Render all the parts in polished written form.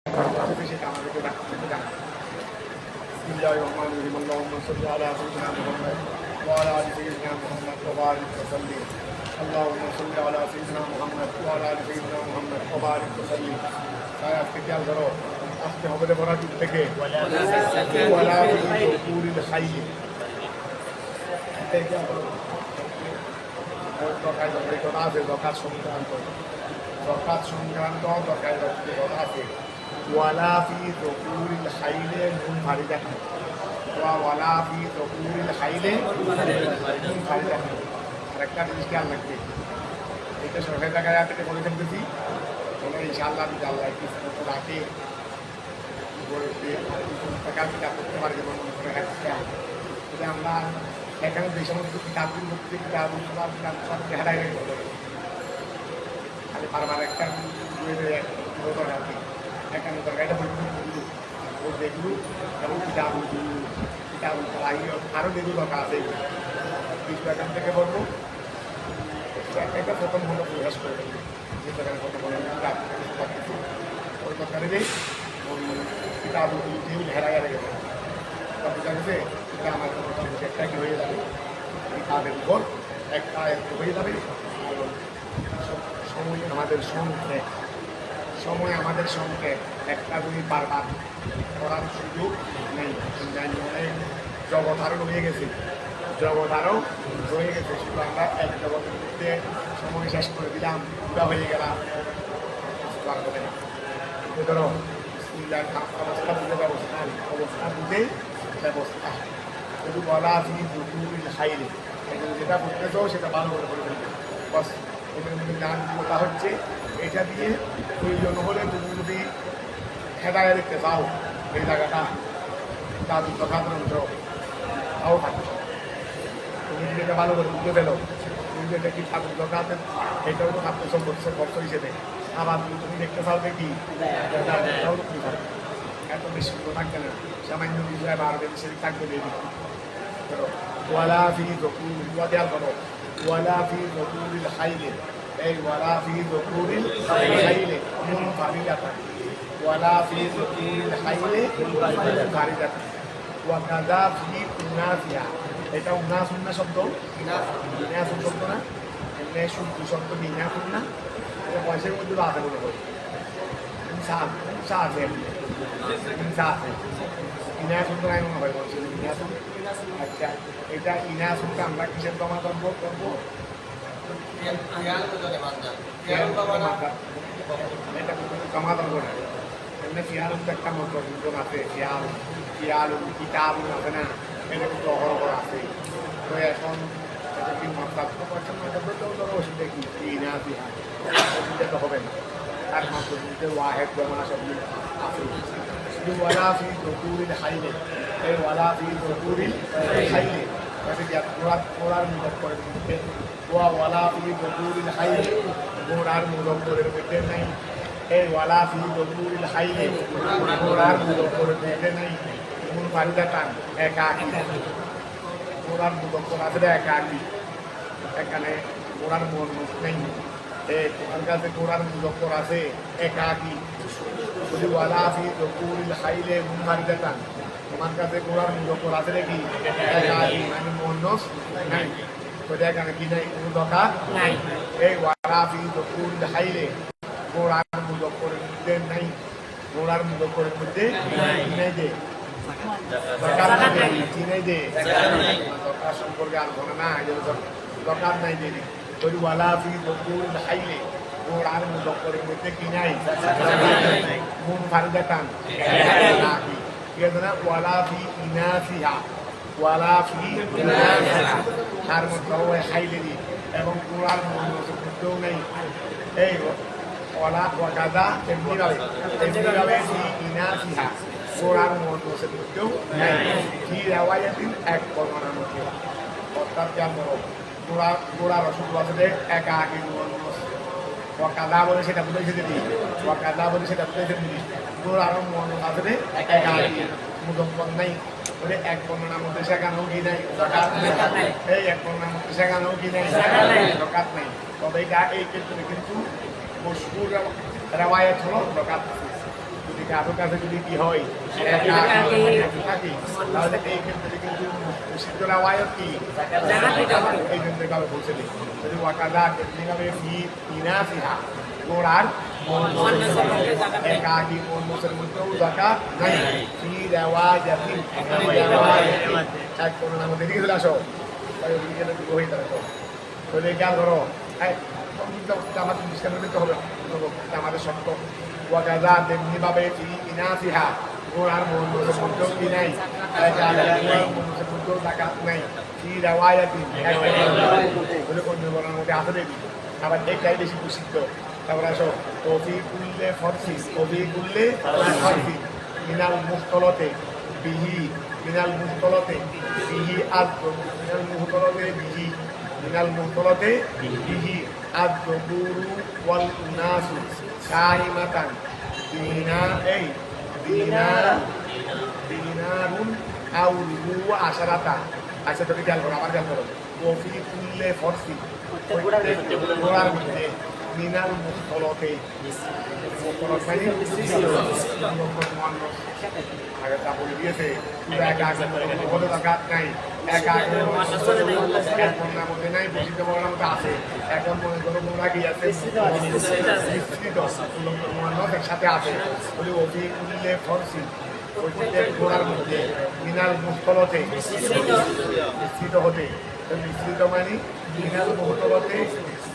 সেটা আমাদেরকে ডাক্তারকে জানাবে। বিসমিল্লাহির রহমানির রহিম। আল্লাহুম্মা সাল্লি আলা সাইয়্যিদিনা মুহাম্মদ ওয়া আলা আলি সাইয়্যিদিনা মুহাম্মদ ওয়া বারিক ওয়া সাল্লিম। আল্লাহুম্মা সাল্লি আলা সাইয়্যিদিনা মুহাম্মদ ওয়া আলা আলি সাইয়্যিদিনা মুহাম্মদ ওয়া বারিক ওয়া সাল্লিম। তাই আজকে খেয়াল করো, আজকে হবে বড় দিক থেকে ওয়ালা তুকুরিল হাইয়্য। এটা খেয়াল করো, জকাত সংক্রান্ত আছে। ওয়ালা ফি যকুরিল হাইলে মুনফারিদাতান, ওয়ালা ফি যকুরিল হাইলে মুনফারিদাতান। আরেকটা জিনিস খেয়াল রাখবে, এটা সরকারি জায়গায় থেকে বলে ফেলতেছি, তবে ইনশাআল্লাহ আল্লাহ কিছু রাখে টাকা কিতাব করতে পারে। যেমন মনে করে এটা আমরা এখানে যে সমস্ত কিতাবগুলো করতে কিতাব হারাই রেখে খালি বারবার একটা দরকার কি এখানে দরকার এটা ও দেখলু এবং কিতাব আরও যেগুলো দরকার আছে কিছু এখান থেকে বলবো। একটা প্রথম হলো প্রয়াস করে দেবে যেখানে প্রথম হলো কিতাব ওই দরকারে নেই ওই কিতাব যেগুলো হেরাই গেছে বুঝা গেছে। এটা আমার একটা কি হয়ে যাবে কিতাবের উপর একটা হয়ে যাবে। সময় আমাদের সংক্ষেপ একটা দুই বারবার করার সুযোগ নেই। অনেক জগৎ আরও রয়ে গেছে শুধু আমরা এক জগতের মধ্যে সময় শেষ করে দিলাম, পুরা হয়ে গেলাম। ধরো অবস্থা বুঝে অবস্থা বুঝে ব্যবস্থা যদি বলা আপনি খাইলে যেটা বুঝতেছ সেটা ভালো করে বলে ফেলবে। বস এটার মধ্যে জানটা হচ্ছে এটা দিয়ে প্রয়োজন হলে তুমি যদি হেদায় দেখতে চাও এই জায়গাটা তার সাধারণত তাও থাকে। তুমি যদি এটা ভালো করে বুঝতে পেলো তুমি যেটা কি ঠাকুর দরকার এটাও তো ঠাকুর সম্পর্ক হিসেবে। আবার তুমি দেখতে চাও দেখি এত বেশি থাকবে না, সামান্য বিষয় বা আরো বেশি থাকবে দেখি। ওয়ালা ফি যকুর দেয়াল করো ওয়ালা ফি যকুরিল হাইলে এই ওয়ালা ফি যকুরিল হাইলে মুনফারিদাতান, ওয়ালা ফি যকুরিল হাইলে মুনফারিদাতান ওয়া কাযা ফি উনাসিহা। এটা উনাসুন্না শব্দ, ইনাসুন শব্দ না, এমনি শুদ্ধ শব্দ ইনাসুন না। এটা পয়সার মধ্যে আছে মনে করি ইনাসুন তো নাই মনে হয় বলছি ইনাসুন। আচ্ছা এটা ইনাসুনকে আমরা কিসের জমা করবো এটা জমা করবো না। এমনি ফিয়াল একটা মতো আছে, ফিয়াল কিতাব আছে না, এটা কিন্তু অহরহ আছে। তো এখন কি মাত্রা অসুবিধা কি ইনাসিহা অসুবিধা তো হবে না। একমাত্র ওয়াহেদ জমা সব আছে। ওয়ালা ফি যকুরিল হাইলে এই ওয়ালা ফি যকুরিল হাইলে গোড়ার মুজক্করের মধ্যে ওয়ালা ফি যকুরিল হাইলে গোড়ার মুজক্করের মধ্যে নাই। এই ওয়ালা ফি যকুরিল হাইলে গোড়ার মুজক্করের মধ্যে নাই। মুনফারিদাতান একাকী, গোড়ার মুজক্কর আছে একাকী, এখানে গোড়ার মুয়ান্নাস নেই। তোমার কাছে গোড়ার মুজক্কর আছে একাকী। যদি ওয়ালা ফি যকুরিল হাইলে মুনফারিদাতান তোমার কাছে গোড়ার মুজক্কর আছে নাকি একাকী মানে মুয়ান্নাস নাই, তো এখানে কি নাই কোনো দরকার নাই। এই ওয়ালা ফি যকুরিল হাইলে গোড়ার মুজক্করের মধ্যে নাই, গোড়ার মুজক্করের মধ্যে নাই যে দরকার নাই যে দরকার সম্পর্কে আলোচনা না দরকার নাই যে ওই ওয়ালা ফি যকুরিল হাইলে গোড়ার মুজক্করের মধ্যে কি নাই মুনফারিদাতান একাকী। ঠিক আছে না? ওয়ালা ফি ইনাসিহা, ওয়ালা ফি ইনাসিহা তার মধ্যে ওই হাইলেরই এবং গোড়ার মুজক্করের মধ্যেও নেই। এই ওয়ালা ওয়াকাদা তেমনিভাবে ফি ইনাসিহা গোড়ার মুজক্করের মধ্যেও নেই। ফি রিওয়ায়াতিন এক বর্ণনার মধ্যে অর্থাৎ কেন গোড়ার অসুখ আছে একাকী মুয়ান্নাস। ওয়াকাদা বলে সেটা বুঝেছে দিদি, ওয়াকাদা বলে সেটা বুঝেছে দিদি। গোড়ার মুয়ান্নাস আছে একাকী মুজক্কর নাই বলে এক বর্ণনার মধ্যে শেখানো কি নাই দরকার নাই। এই এক বর্ণনার মধ্যে শেখানো কি নাই দরকার নাই। তবে এটা এই ক্ষেত্রে কিন্তু মশহুর রিওয়ায়াত হলো দরকার। যদি কারো কাছে যদি কি হয় থাকি তাহলে এই ক্ষেত্রে কিন্তু সিদ্ধরা ওয়ায়ত কি এই ক্ষেত্রে কারো বলছে যদি ওয়াকাদা টেকনিক্যালি ফি ইনাফিহা গোড়ার একাকি মনমোসের মধ্যেও জাকাত নাই ফি রিওয়ায়াতিন এক কোন নামে দেখে চলে আসো তাই ওদিকে হয়ে থাকো তো খেয়াল করো আমাদের দৃষ্টান্ত দিতে হবে আমাদের সত্য ওয়াকাদা তেমনিভাবে ফি ইনাফিহা গোড়ার মনমোসের মধ্যেও কি নাই মনমোসের মধ্যেও জাকাত নাই ফি রিওয়ায়াতিন বলে অন্য বলার মধ্যে আসলে আবার একটাই বেশি প্রসিদ্ধ তারপরে আসো কফি কুল্লে ফরসি কফি কুল্লে ফরসি মিনাল মুখতলতে বিহি মিনাল মুখতলতে বিহি আদ্র মিনাল মুখতলতে বিহি মিনাল মুখতলতে বিহি আদ্র গুরু ওয়াল উনাসু সাইমাতান দিনারুন আউ রুবু আশারাতা আচ্ছা তুমি খেয়াল করো আমার খেয়াল করো কফি কুল্লে ফরসি গোড়ার মধ্যে মিনাল মুখতলতে মুখতলত মানে আগে তা বলে দিয়েছে একা বলে জাকাত নাই একা মনের মধ্যে নাই বসিতে বলার মধ্যে আছে এখন মনে করো মোরা কি আছে মিশ্রিত একসাথে আছে বলে অভি উল্লে ফরসি প্রত্যেক গোড়ার মধ্যে মিনাল মুখতলতে মিশ্রিত হতে মিশ্রিত মানে মিনাল মুখতলতে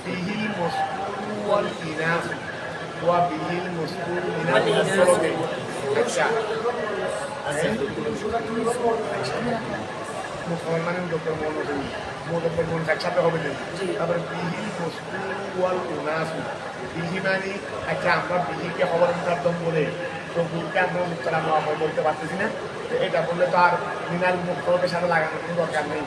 বিহিল মস্কুর ওয়াল ইনাস ওয়া বিহিল মস্কুর মিনাল মুখতলতে আচ্ছা মুসলমানের ডক্টর মন একসাথে হবে তারপরে বিহিল মস্কুর ওয়াল ইনাস বিহি মানে আচ্ছা আমরা বিহিকে খবর মুকাদ্দম বলে তো ভুলকে আমরা মুক্তার আমরা বলতে পারতেছি না এটা বললে তো আর মিনাল মুক্তদের সাথে লাগানোর কোনো দরকার নেই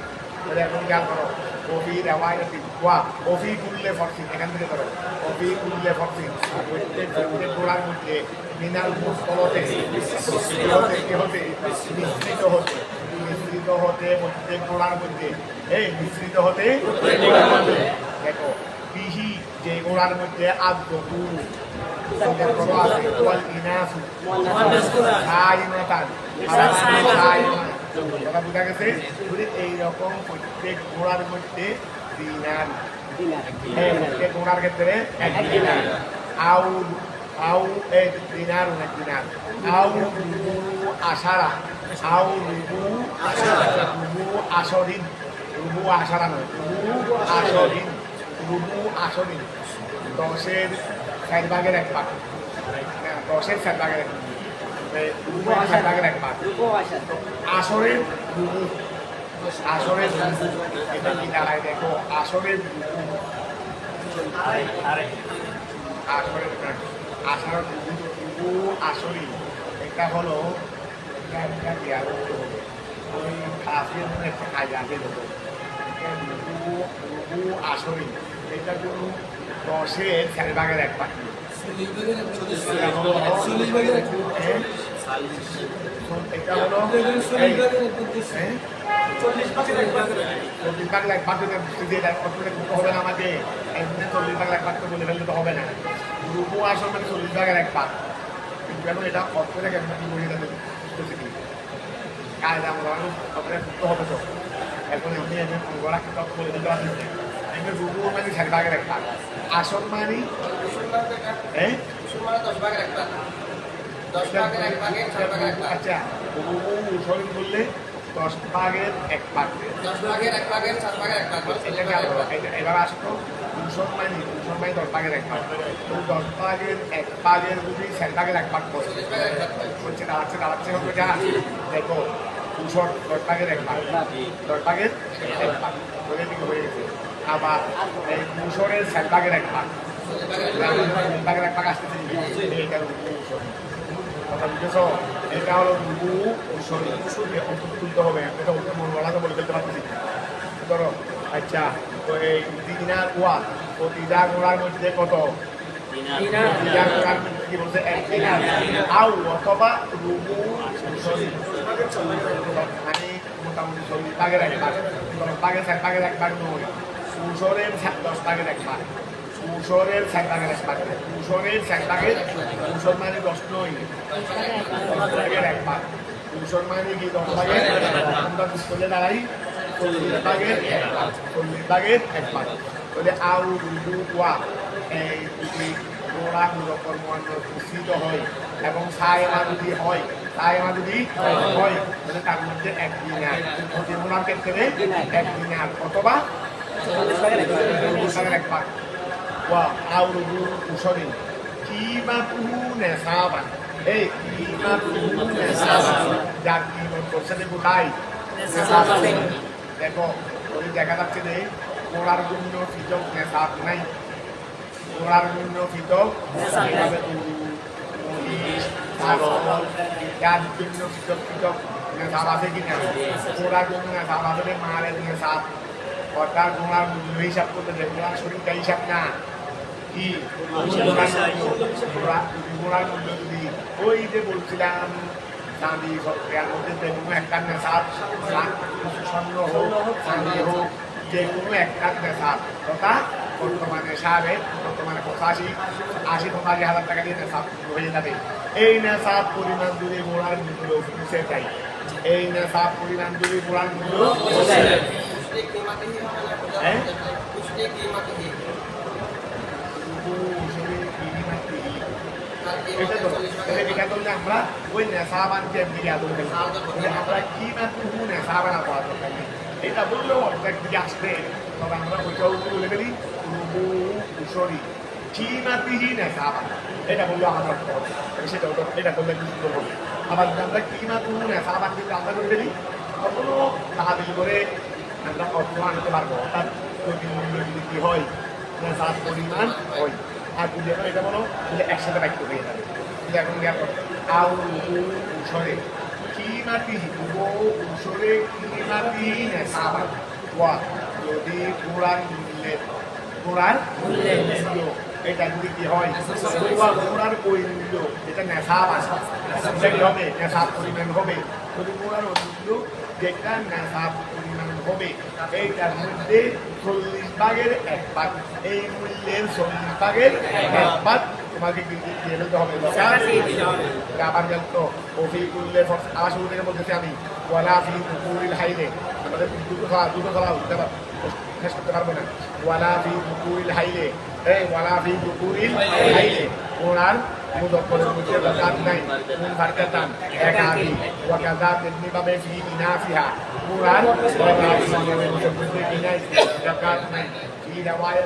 এখন খেয়াল করো কফি রেওয়ায়তি ওয়া কফি কুল্লে ফরসিন এখান থেকে ধরো কফি কুল্লে ফরসিন প্রত্যেক গোড়ার মধ্যে মিনাল মুক্তলতে মিশ্রিত হতে প্রত্যেক গোড়ার মধ্যে এই মিশ্রিত হতে দেখো বিহি যে গোড়ার মধ্যে আদ্র গুরু বোঝা গেছে এইরকম প্রত্যেক ঘোড়ার মধ্যে দিনার প্রত্যেক ঘোড়ার ক্ষেত্রে এক দিনার আউ দিনার এক দিনার আউ রুবু আশারা আউ রুবু আশরিন রুবু আশারা নয় রুবু আশরিন 10-এর 4 ভাগের 1 ভাগ 10-এর 4 ভাগের 1 ভাগ 4 ভাগের 1 ভাগ আসরের রুবু এটা কি দাঁড়ায় দেখো আসরের রুবু আসরি এটা হলো ওই খাসের একটা কাজ আছে রুবু আসরি এটা কোনো 10-এর 4 ভাগের 1 ভাগ এটা হলো 40 ভাগের 1 ভাগ হবে না আমাকে 40 ভাগের 1 ভাগ তো বলে ফেললে তো হবে না রুবু আসল মানে 40 ভাগের 1 ভাগ কিন্তু এখন এটা অর্থ থেকে কি বলে যাবে কাজ আমরা করতে হবে তো এখন আমি ওরা কিতাব বলে দিতে পারছি রুবু মানে 4 ভাগের 1 ভাগ আসল মানে 10 ভাগের 1 ভাগ 10 ভাগের 1 ভাগে 4 ভাগের 1 ভাগ আচ্ছা রুবু উসল বললে 10 ভাগের 1 ভাগ 10 ভাগের 1 ভাগের 4 ভাগের 1 ভাগ এটা কি এবার আসতো উসল মানে 10 ভাগের 1 ভাগ তো 10 ভাগের 1 ভাগের যদি 4 ভাগের 1 ভাগ করে হচ্ছে দাঁড়াচ্ছে হবে যা দেখো উসল 10 ভাগের 1 ভাগ 10 ভাগের 1 ভাগ বলে দিকে হয়ে গেছে আবার এই উসলের 4 ভাগের 1 ভাগ ভাগের 1 ভাগ আসতেছে এটা কথা বুঝেছ এটা হলো রুবু উসল তুলতে হবে এটা উল্টো মনওয়ালাকে বলে ফেলতে পারতেছি ধরো আচ্ছা তো এই দিনার ওয়াল প্রতিটা গোড়ার মধ্যে কত দিনার গোড়ার মধ্যে কি বলছে 1 দিনার আউ অথবা রুবু উসল মানে মোটামুটি 40 ভাগের 1 ভাগ 10 ভাগের 4 ভাগের 1 ভাগ নয় উসলের 10 ভাগের 1 ভাগ উসরের 6 ভাগের 1 ভাগ, উসরের 6 ভাগের, উসর মানে 10 নয়, 10 ভাগের 1 ভাগ, উসর মানে কি 10 ভাগের, আমরা করলে দাঁড়াই 40 ভাগের 1 ভাগ, 40 ভাগের 1 ভাগ। তাহলে আউ রুদু ওয়া এই যদি গোড়া মুরব্বর মুয়ান্নাস মিশ্রিত হয় এবং সায়মা যদি হয়, সায়মা যদি হয় তাহলে তার মধ্যে 1 দিনার, প্রতিগুণার ক্ষেত্রে 1 দিনার অথবা 40 ভাগের 1 ভাগ। ওয়া আউ রুদু উসরিন কিমাতুহু নিসাবান, এই কিমাতুহু নিসাবান, যার কিমত করছে যে কোথায় নিসাব। দেখো ওই দেখা যাচ্ছে যে গোড়ার জন্য পৃথক নেশাব নাই, গোড়ার জন্য পৃথক এইভাবে গরু, মহিষ, ছাগল যার জন্য পৃথক পৃথক নেশাব আছে কিনা, গোড়ার জন্য নেশাব আছে মালের নেশাব, অর্থাৎ গোড়ার মূল্য হিসাব করতে যে গোড়ার শরীরটা হিসাব না কি গোড়ার মূল্য যদি ওই যে বলছিলাম চাঁদি এর মধ্যে যে কোনো একটা নেশাব, স্বর্ণ হোক চাঁদি হোক যে কোনো একটা নেশাব, তথা বর্তমানে সারে বর্তমানে 85,000 টাকা দিয়ে নেশাব হয়ে যাবে। এই নেশাব পরিমাণ যদি গোড়ার মূল্য বুঝে যায়, এই নেশাব পরিমাণ যদি গোড়ার মূল্য এটা করলে আমরা ওই নেশাবানকে দিকে আমরা কি মাত্র নেশাবান পাওয়া দরকার নেই, এটা বললেও অর্ধেক দিকে আসবে, তবে আমরা ওইটাও বলে ফেলি সরি কি মাতিহি নেশাবান, এটা বললেও আমাদের সেটা এটা করলে একটু সুন্দর হবে। আবার আমরা কি মাত্র নেশাবান কিন্তু আমরা করে ফেলি, কখনো তাহাবিল করে আমরা অর্থ আনতে পারবো, অর্থাৎ প্রতিমূল্য যদি কি হয় নেশাব পরিমাণ হয়। আর যদি এখন এটা বলো তাহলে একসাথে বাক্য হয়ে যাবে। এখন আউ উসরে কি মাটি উসরে কি মাটি নেশাবান ওয়া, যদি গোড়ার মূল্যের মূল্য এটা যদি কি হয় গোড়ার ওই মূল্য এটা নেশাবান, সেটা কি হবে নেশাব পরিমাণ হবে। যদি গোড়ার মূল্য যেটা নেশাব পরিমাণ হবে এইটার মধ্যে 40 ভাগের 1 ভাগ, এই মূল্যের 40 ভাগের 1 ভাগ তোমাকে দিয়ে ফেলতে হবে। আবার জানতো অফি করলে আমার শুরু থেকে বলতেছি আমি ওয়ালা ফি পুকুরিল হাইলে, আমাদের দুটো খেলা উঠতে পারবো শেষ করতে পারবো না। ওয়ালা ফি পুকুরিল হাইলে, এই ওয়ালা ফি পুকুরিল হাইলে ওনার মুদব্বরের মধ্যে জাকাত নাই, কোন ফারকাতান একাকি ওয়াকাযা তেমনিভাবে ফি ইনাফিহা ওনার মধ্যে নাই জাকাত নাই। في رواية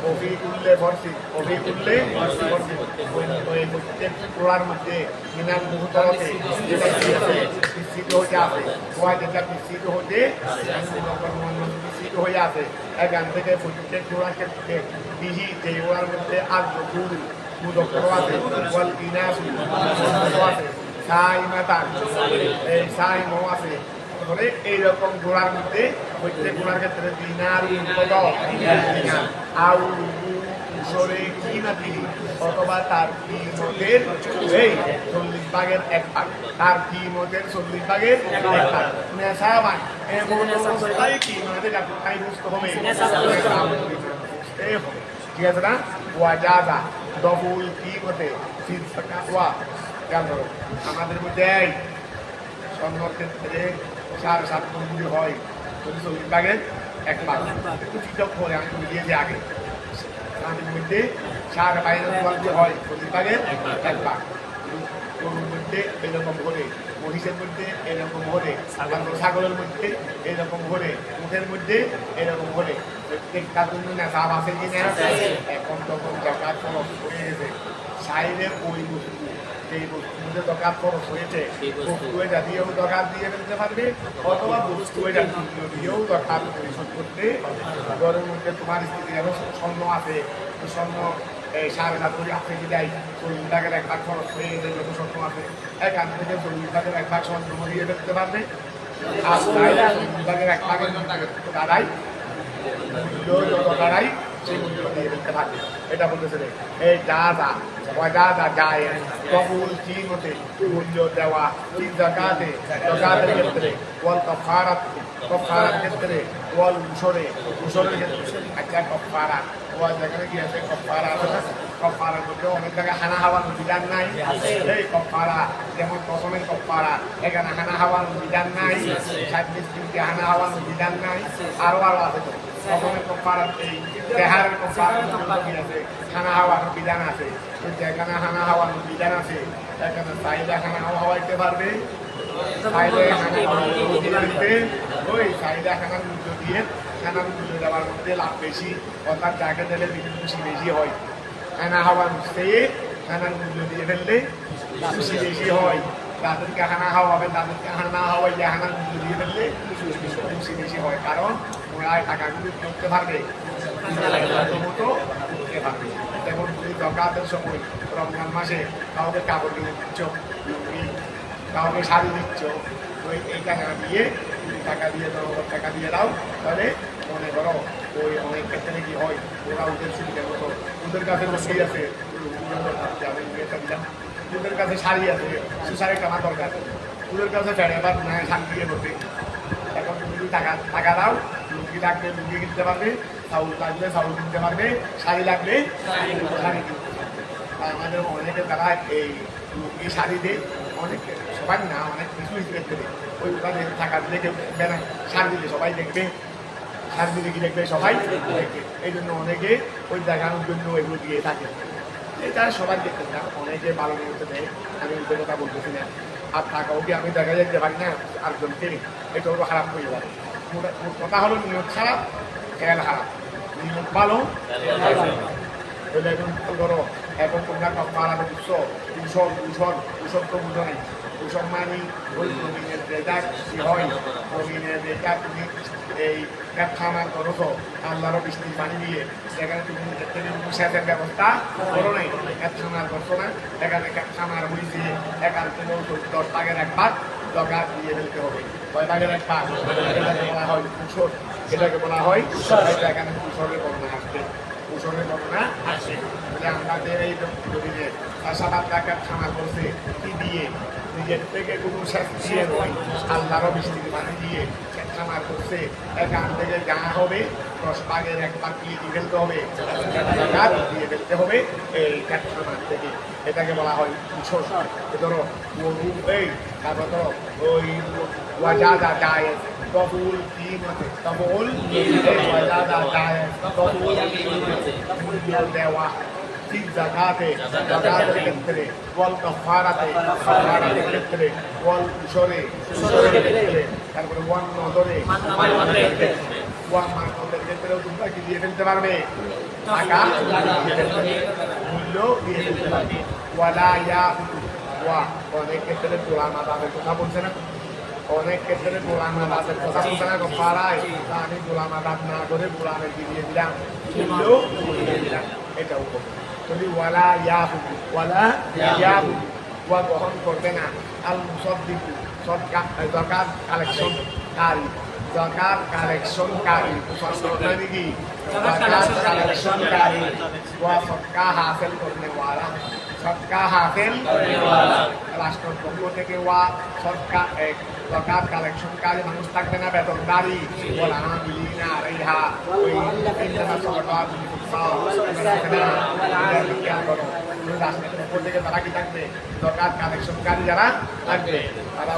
وفي كل فرس وفي كل فرس পুরার মধ্যে মিনার মুহূর্তে যেটা বিস্তৃত হয়ে আছে, ওয়া যেটা বিস্তৃত হতে বিস্তৃত হয়ে আছে, এখান থেকে প্রত্যেক পুরার ক্ষেত্রে বিহি যে ওয়ার মধ্যে আর গুরু মুদক্কর আছে, ওয়াল ইনাসু আছে, সাইমাতান এই সাইমো আছে। তাহলে এইরকম ঘোড়ার মধ্যে প্রত্যেক ঘোড়ার ক্ষেত্রে দিনার আউ সরে কি না তিনি অথবা তার কিমতের এই 40 ভাগের 1 ভাগ, তার কিমতের 40 ভাগের 1 ভাগ নেশাবান এমন অবস্থায় কি মানে তাই বুঝতে হবে, ঠিক আছে না। ওয়াজাদা ডবল কিমতে ওয়া আমাদের মধ্যে স্বর্ণর ক্ষেত্রে 7.5 মূল্য হয় 40 ভাগের 1 ভাগ, একটু পৃথক করে আমি দিয়েছি আগে। আমাদের মধ্যে 5.5 হয় 40 ভাগের 1 ভাগ, গরুর মধ্যে এরকম হলে, মহিষের মধ্যে এরকম হলে, ছাগলের মধ্যে এরকম হলে, উটের মধ্যে এরকম হলে প্রত্যেকটা জন্য নেশাব আছে কি না। এখন তখন জাকাত খরচ হয়ে গেছে, সাইডের ওই বস্তু সেই বস্তুর মধ্যে দরকার খরচ হয়েছে, বস্তু এটা দিয়েও দরকার দিয়ে ফেলতে পারবে, অথবা বস্তু এটা দিয়েও দরকার পরিশোধ করতে। ঘরের মধ্যে তোমার স্ত্রী যেন স্বর্ণ আছে, স্বর্ণ 7.5 করে আপনি কি দেয় 40 ভাগের 1 ভাগ খরচ হয়ে গেছে, যত স্বর্ণ আছে এখান থেকে 40 ভাগের 1 ভাগ স্বর্ণ দিয়ে ফেলতে পারবে। আর 40 ভাগের 1 ভাগের দাঁড়াই যত দাঁড়াই সেই মূল্য দিয়ে ফেলতে পারবে। এটা বলতেছে এই যা ওয়াজাদা যায় কবুল কিমতে মূল্য দেওয়া কি জাকাতে জাকাতের ক্ষেত্রে ওয়াল কফারাত ক্ষেত্রে ওয়াল উসরের ক্ষেত্রে আচ্ছা কফারা ওয়াল জায়গায় কি আছে কফারা আছে না কফারার মধ্যে অনেক জায়গায় হানা হাওয়ার বিধান নাই এই কফারা যেমন প্রথমের কফারা এখানে হানা হাওয়ার বিধান নাই সাতবিশ দিনকে হানা হাওয়ার বিধান নাই আরো আছে তো প্রথমের কফারা এই দেহারের কফারা আছে হানা হাওয়ার বিধান আছে যেখানে হানা হাওয়ার বিধান আছে এখানে চাইলে হানা হাওয়া হওয়াইতে পারবে চাইলে হানা হাওয়া দিতে ওই চাইলে হানার মূল্য দিয়ে হানার মূল্য দেওয়ার মধ্যে লাভ বেশি অর্থাৎ যাকে দিলে খুশি বেশি হয় হানা হাওয়ার চেয়ে হানার মূল্য দিয়ে ফেললে খুশি বেশি হয় তাদেরকে হানা হাওয়া হবে তাদেরকে হানা হাওয়াই যে হানার মূল্য দিয়ে ফেললে খুশি বেশি হয় কারণ ওরা টাকাগুলো করতে পারবে মতো করতে পারবে যেমন তুমি জকাতের সময় রমজান মাসে কাউকে কাপড় কিনে দিচ্ছ কাউকে শাড়ি দিচ্ছ ওই এই টাকা দিয়ে টাকা দিয়ে দাও তাহলে মনে করো ওই অনেক ক্ষেত্রে কি হয় ওরা ওদের সুবিধা মতো ওদের কাছে বসেই আছে আমি দিলাম ওদের কাছে শাড়ি আছে সে শাড়ি টানা দরকার ওদের কাছে ফেরে আবার শাড়ি দিয়ে করবে এখন তুমি যদি টাকা দাও লুঙ্গি লাগলে লুঙ্গি কিনতে পারবে চাউল লাগলে চাউল কিনতে পারবে শাড়ি লাগলে শাড়ি কিনতে পারবে আমাদের অনেকে তারা এই লুঙ্গি শাড়ি দেয় অনেক সবাই না অনেক কিছু দেখতে দেয় ওই দোকানে টাকা দিলে কেউ দেখবে না শাড়ি দিলে সবাই দেখবে শাড়ি দিলে কি দেখবে সবাই দেখবে এই জন্য অনেকে ওই দেখানোর জন্য এগুলো দিয়ে থাকে এটা সবাই দেখতে না অনেকে ভালো নিয়মিত দেয় আমি ওই কথা বলতেছি না আর টাকাও কি আমি দেখা যেতে পারি না আরেকজনকে এটা ওরা খারাপ হয়ে যাবে কথা হলো নিয়ত খারাপ খেয়াল খারাপ নিয়ত ভালো এখন ধরো এখন তোমরা পাড়াতে বুঝছো উৎসব তো বুঝো নাই উৎসব মানে ওই প্রবীণের যেটা কি হয় প্রবীণের যেটা তুমি এই খামার করো তো আল্লাহরও বৃষ্টি পানি দিয়ে সেখানে তুমি সেচের ব্যবস্থা করো নাই খামার করছো না এখানে খামার হয়েছে এখান থেকে 10 ভাগের 1 ভাগ জগা দিয়ে ফেলতে হবে 6 ভাগের 1 ভাগ এটাকে বলা হয় উৎসব এটাকে বলা হয় এখানে উৎসবের বর্ণনা আসবে উৎসবের বর্ণনা আসে আমাদের এই জমিনে চাষাবাদ টাকা খামার করছে কি দিয়ে নিজের থেকে কোনো সেচ দিয়ে নয় আল্লাহরও বৃষ্টির পানি দিয়ে খামার করছে এখান থেকে যা হবে 10 ভাগের 1 ভাগ দিয়ে ফেলতে হবে দিয়ে ফেলতে হবে এই খামার থেকে এটাকে বলা হয় উৎসব ধরো এই তারপর ধরো ওই ওয়াজাদা যায় কবুল কিমতে কবুল ওয়াজাদা যায় কবুল মূল্য দেওয়া في الزكاة زكاة الفطر والكفارة كفارة الفطر والعشر তারপরে ওয়ান নজরে ওয়ান মার্কেটের ক্ষেত্রেও তোমরা কি দিয়ে ফেলতে পারবে টাকা মূল্য দিয়ে ফেলতে পারবে ওয়ালা ইয়াহুদু ওয়া অনেক ক্ষেত্রে গোলাম আদাবের কথা বলছে না অনেক ক্ষেত্রে গোলাম আদাবের কথা বলছে না পাড়ায় আমি গোলাম আদাব না করে গোলামের দিয়ে দিলাম মূল্য দিয়ে দিলাম এটাও যদি ওয়ালা ইয়াহুদু ওয়া গ্রহণ করবে না আল মুসাদ্দিকু যাকাত কালেকশনকারী যাকাত কালেকশনকারী মুসাদ্দিক কি যাকাত কালেকশনকারী ওয়া সদকা হাসিল করনে ওয়ালা সদকা হাসিল করনে ওয়ালা রাষ্ট্রের পক্ষ থেকে ওয়া সদকা যাকাত কালেকশনকারী মানুষ থাকবে না বেতনদারি ওয়ালা আমিলিনা আলাইহা ওই ইন্টারন্যাশনাল রাষ্ট্রের পক্ষ থেকে তারা কি থাকবে যাকাত কালেকশনকারী যারা থাকবে তারা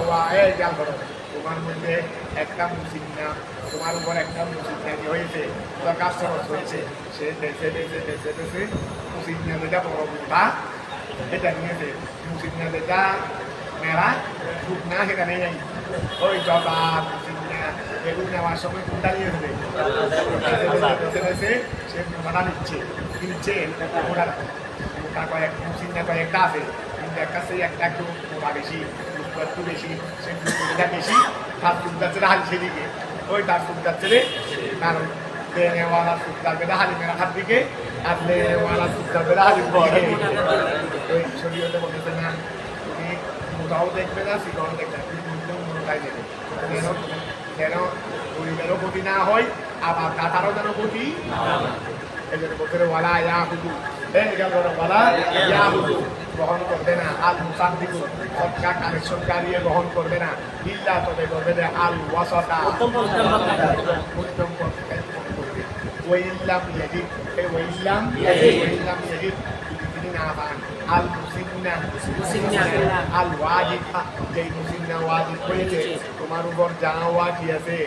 খেয়াল করো তোমার মধ্যে একটা মুসিবনা তোমার উপর একটা মুসিবনা কি হয়েছে যাকাত খরচ হয়েছে সে দেশে মুসিবনা যেটা বড় মোটা এটা নিয়েছে মুসিবনা যেটা মেলা সুখ না সেখানে নেই ওই জবাব মুসিবনা এগুলো নেওয়ার সময় কোনটা নিয়েছে সে মোটা নিচ্ছে কিনছে মোটা কয়েক মুসিবনা কয়েকটা আছে কিন্তু একটা সেই একটা একটু মোটা বেশি একটু বেশি সেটা বেশি তার সুখ যাচ্ছে হাল সেদিকে ওই তার সুখ যাচ্ছে রে তার দেওয়ালা সুখ যাবে হালি মেরা হাত দিকে আর দেওয়ালা সুখ যাবে হালি ওই শরীরতে বলতেছে না তুমি মোটাও দেখবে না শিখাও দেখবে না তুমি মোটাই দেবে যেন গরিবেরও ক্ষতি না হয় আবার দাতারও যেন ক্ষতি এই জন্য বলতে ওয়ালা ইয়া হুদু এই গেল বলা ইয়াহুদু গ্রহণ করবে না, আল মুসাদ্দিকু সৎকার কালেকশনকারী গ্রহণ করবে না, ইল্লা তবে করবে না আল ওয়াসাতা উত্তম পথে করবে। ওয়াইল্লাম ইয়াজিদ ওয়াইল্লাম ইয়াজিদ যদি না পান আল মুসিন্না আল ওয়াজিবা যেই মুসিন্না ওয়াজিব হয়েছে তোমার উপর যা ওয়াজিব আছে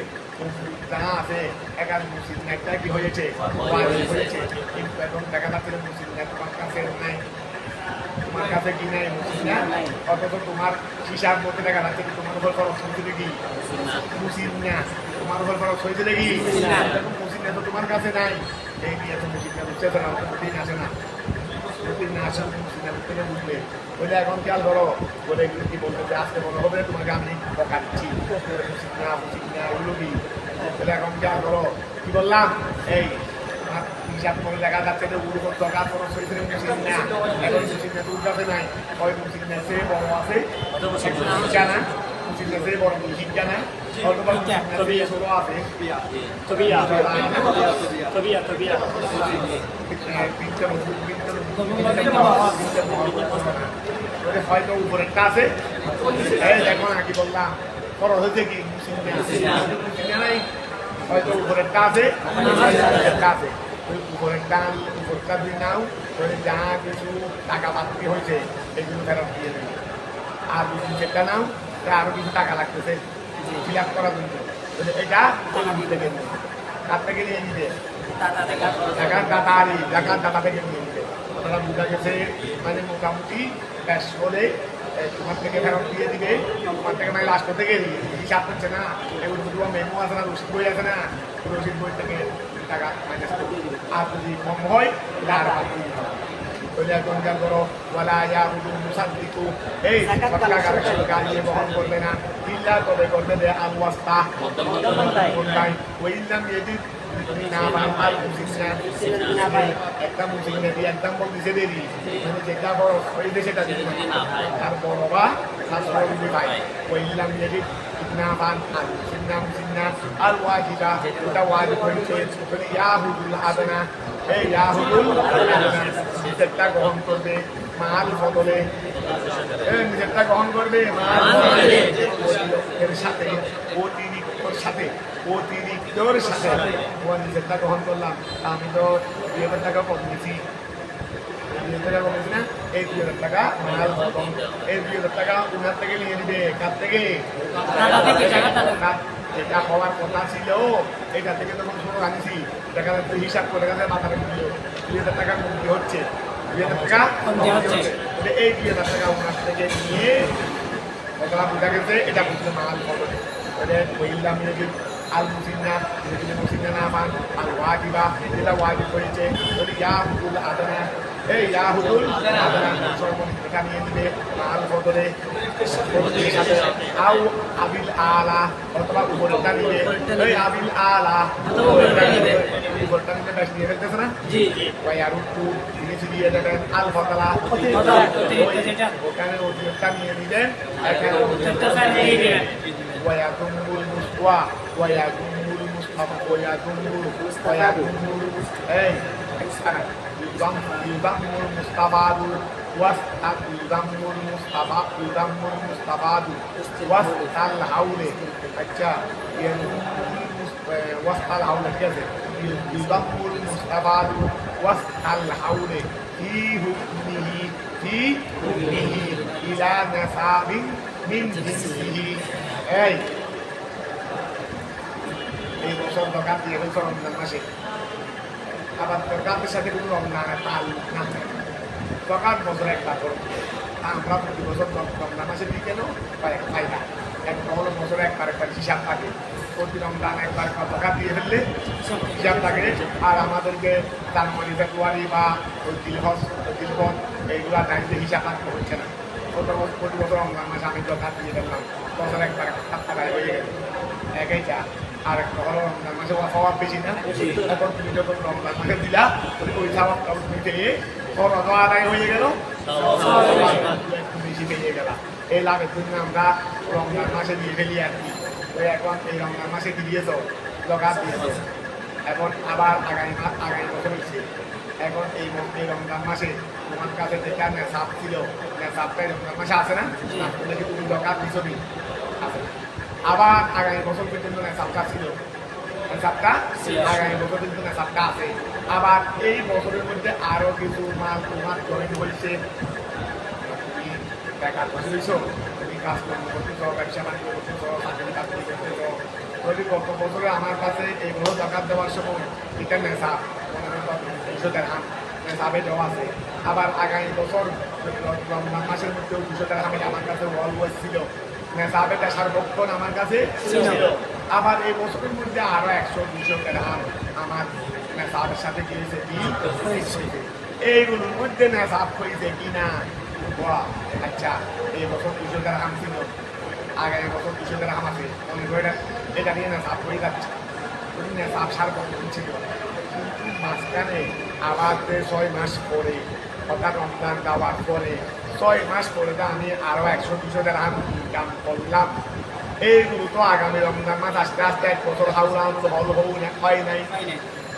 যা আছে একাল মুসিন্নাটা কি হয়েছে ওয়াজিব হয়েছে, কিন্তু এখন দেখা যাচ্ছে মুসিন্না তোমার কাছে নাই, তোমার কাছে কি নাই মুসিন্না, অথচ তোমার হিসাব মধ্যে দেখা যাচ্ছে কি তোমার উপর খরচ হয়েছিল কি মুসিন্না, তোমার উপর খরচ হয়েছিল কি মুসিন্না, তো তোমার কাছে নাই, এই নিয়ে তো মুসিন্না বুঝতে না, দিন আসে না না আসে মুসিন্না বুঝতে বুঝবে বলে এখন খেয়াল করো বলে এগুলো কি বলতে যে আজকে মনে হবে তোমাকে আমি বকা দিচ্ছি মুসিন্না মুসিন্না এগুলো কি বলে এখন খেয়াল করো কি বললাম এই হিসাব করে দেখা যাচ্ছে যে উড়ে দরকার খরচ হয়েছিল মুসিন্না, এখন মুসিন্না তো উঠাতে নাই, হয় মুসিন্না সে বড় আছে জানা মুসিন্না সে বড় শিক্ষা না, অথবা মুসিন্না সে ছোট আছে হয়তো উপরেরটা আছে দেখো না কি বললাম খরচ হয়েছে কি মুসিন্না নাই, হয়তো উপরেরটা আছে আছে উপরেরটা যদি নাও যা কিছু টাকা বাড়তি হয়েছে এগুলো ফেরত দিয়ে দেবে, আর যদি সেটা নাও আরো কিছু টাকা লাগতেছে ফিল আপ করার জন্য, এটা থেকে কার থেকে নিয়ে নিবে টাকার দাতা থেকে নিয়ে নিবে, ওনারা বোঝা গেছে মানে মোটামুটি ব্যাস বলে তোমার থেকে ফেরত দিয়ে দিবে, তোমার থেকে মানে লাস্ট থেকে হিসাব করছে না, এগুলো তোমার মেমো আছে না, রসিদ বই আছে না, রসিদ বই থেকে টাকা মাইনাস করবে, আর যদি কম হয় তার এখন করো বলা মুসাদ্দিকু এই গাড়ি বহন করবে না, ইল্লা তবে করবে যে আলওয়াস্তা ওইল্লাম ইয়েজিদ না বানাল মুসিন্না একটা মুসিন্না দিয়ে এক্সাম্পল দিছে দেরি মানে যেটা বড় ওই দেশেটা দিতে তার বড় বা শাস্ত্র দিতে পাই ওইল্লাম ইয়েজিদ না বান আল মুসিন্না আল ওয়াজিবা এটা ওয়াজিব হয়েছে ইয়াহুদুল আদনা এই ইয়াহুদুল আদনা নিজেরটা গ্রহণ করবে মাল বদলে নিজেরটা গ্রহণ করবে মাল বদলে এর সাথে অতিরিক্তর সাথে ও নিজেরটা গ্রহণ করলাম, আমি তো 2,000 টাকা কম দিয়েছি, 2,000 টাকা কমেছি না, এই 2,000 টাকা মাল বদল, এই 2,000 টাকা উনার থেকে নিয়ে নিবে, কার থেকে যেটা হওয়ার কথা ছিল এটা থেকে তখন শুরু আনিছি, দেখা যাচ্ছে হিসাব করে দেখা যায় মাথাটা দিল 2,000 টাকা কমতি হচ্ছে, 2,000 টাকা কমতি হচ্ছে, এই 2,000 টাকা ওনার থেকে নিয়ে কথা বোঝা গেছে এটা বুঝতে মাল বদলে ওইলাম আল মুসিন্না না পান আল ওয়াজিবা যেটা ওয়াজিব হয়েছে ইয়াহুদুল আদনা এই ইয়াহুদুল আদনা এটা নিয়ে দিবে মাল বদলে আও আবিল আলা অথবা উপরটা নিবে এই আবিল আলা উপরটা নিবে বেশ নিয়ে ফেলতেছে না ওয়াইয়ারুটু জিনিস দিয়ে দেবেন আল ফতলা ওখানে ওটা নিয়ে নিবেন এখানে ويضم المستوى ويضم المصطفى ويضم أي يضم المستفاد يضم المستفاد وسط الحول अच्छा وسط الحول कैसे يضم المستفاد وسط الحول في حكمه إلى نصاب من جنسه এই বছর দরকার দিয়ে ফেলছো রমজান মাসে, আবার দরকারের সাথে কোনো রমজানের তাল না দরকার বছর একবার করো, আমরা প্রতি বছর রমজান মাসে দিই কেন ফায়দা একটা হলো বছরে একবার হিসাব থাকে, প্রতি রমজান একবার দরকার দিয়ে ফেললে হিসাব থাকে, আর আমাদেরকে জানুয়ারি ফেব্রুয়ারি বা ওই দিলহজ এইগুলা টাইমে হিসাব রাখতে হচ্ছে না, প্রতি বছর রমজান মাসে আমি দরকার দিয়ে ফেললাম বছর একবার টাকায় হয়ে গেল একইটা, আর একটা হলো রমজান মাসে স্বভাব বেশি না, এখন তুমি যখন রমজান মাসে দিলা ওই স্বভাবটা তুমি পেয়ে খরচ আদায় হয়ে গেল একটু বেশি পেয়ে গেল, এই লাভের জন্য আমরা রমজান মাসে দিয়ে ফেলি আর কি, ওই এখন এই রমজান মাসে দিয়েছ দরকার দিয়েছ, এখন আবার আগামী বছর হচ্ছে এখন এই রমজান মাসে তোমার কাছে যেটা নেশাব ছিল, নেশাবটা এই রমজান মাসে আছে না? তাহলে কি তুমি দরকার দিছো নি? আছে। আবার আগামী বছর পর্যন্ত নেশাবটা ছিল, নেশাবটা আগামী বছর পর্যন্ত নেশাবটা আছে। আবার এই বছরের মধ্যে আরো কিছু মাল তোমার জয়েন হয়েছে, তুমি বেকার বসে রয়েছো, তুমি কাজকর্ম করতেছ, ব্যবসা বাণিজ্য করতেছ, চাকরি বাকরি করতেছ। যদি গত বছরে আমার কাছে এইগুলো জাকাত দেওয়ার সময় এটা নেশাব, মনে করো 200 দিরহাম নেশাবে দেওয়া আছে। আবার আগামী বছর রমজান মাসের মধ্যেও 200 দিরহামে আমার কাছে অলওয়েজ ছিল, নেশাবে দেশার পক্ষণ আমার কাছে ছিল। আবার এই বছরের মধ্যে আরো 100-200 দিরহাম আমার নেশাবের সাথে কি হয়েছে, কি হয়েছে, এইগুলোর মধ্যে নেশাব হয়েছে কিনা। আচ্ছা, এই বছর 200 দিরহাম ছিল, আগামী বছর 200 দিরহাম আছে, মনে করে এটা নিয়ে নেশাব হয়ে যাচ্ছে, নেশাব সার পক্ষণ ছিল। কিন্তু মাঝখানে আবার 6 মাস পরে, অর্থাৎ রমজান যাওয়ার পরে 6 মাস পরে তো আমি আরো 100-200 দিরহাম ইনকাম করলাম। এইগুলো তো আগামী রমজান মাস আস্তে আস্তে 1 বছর হাউলান হল হয় নাই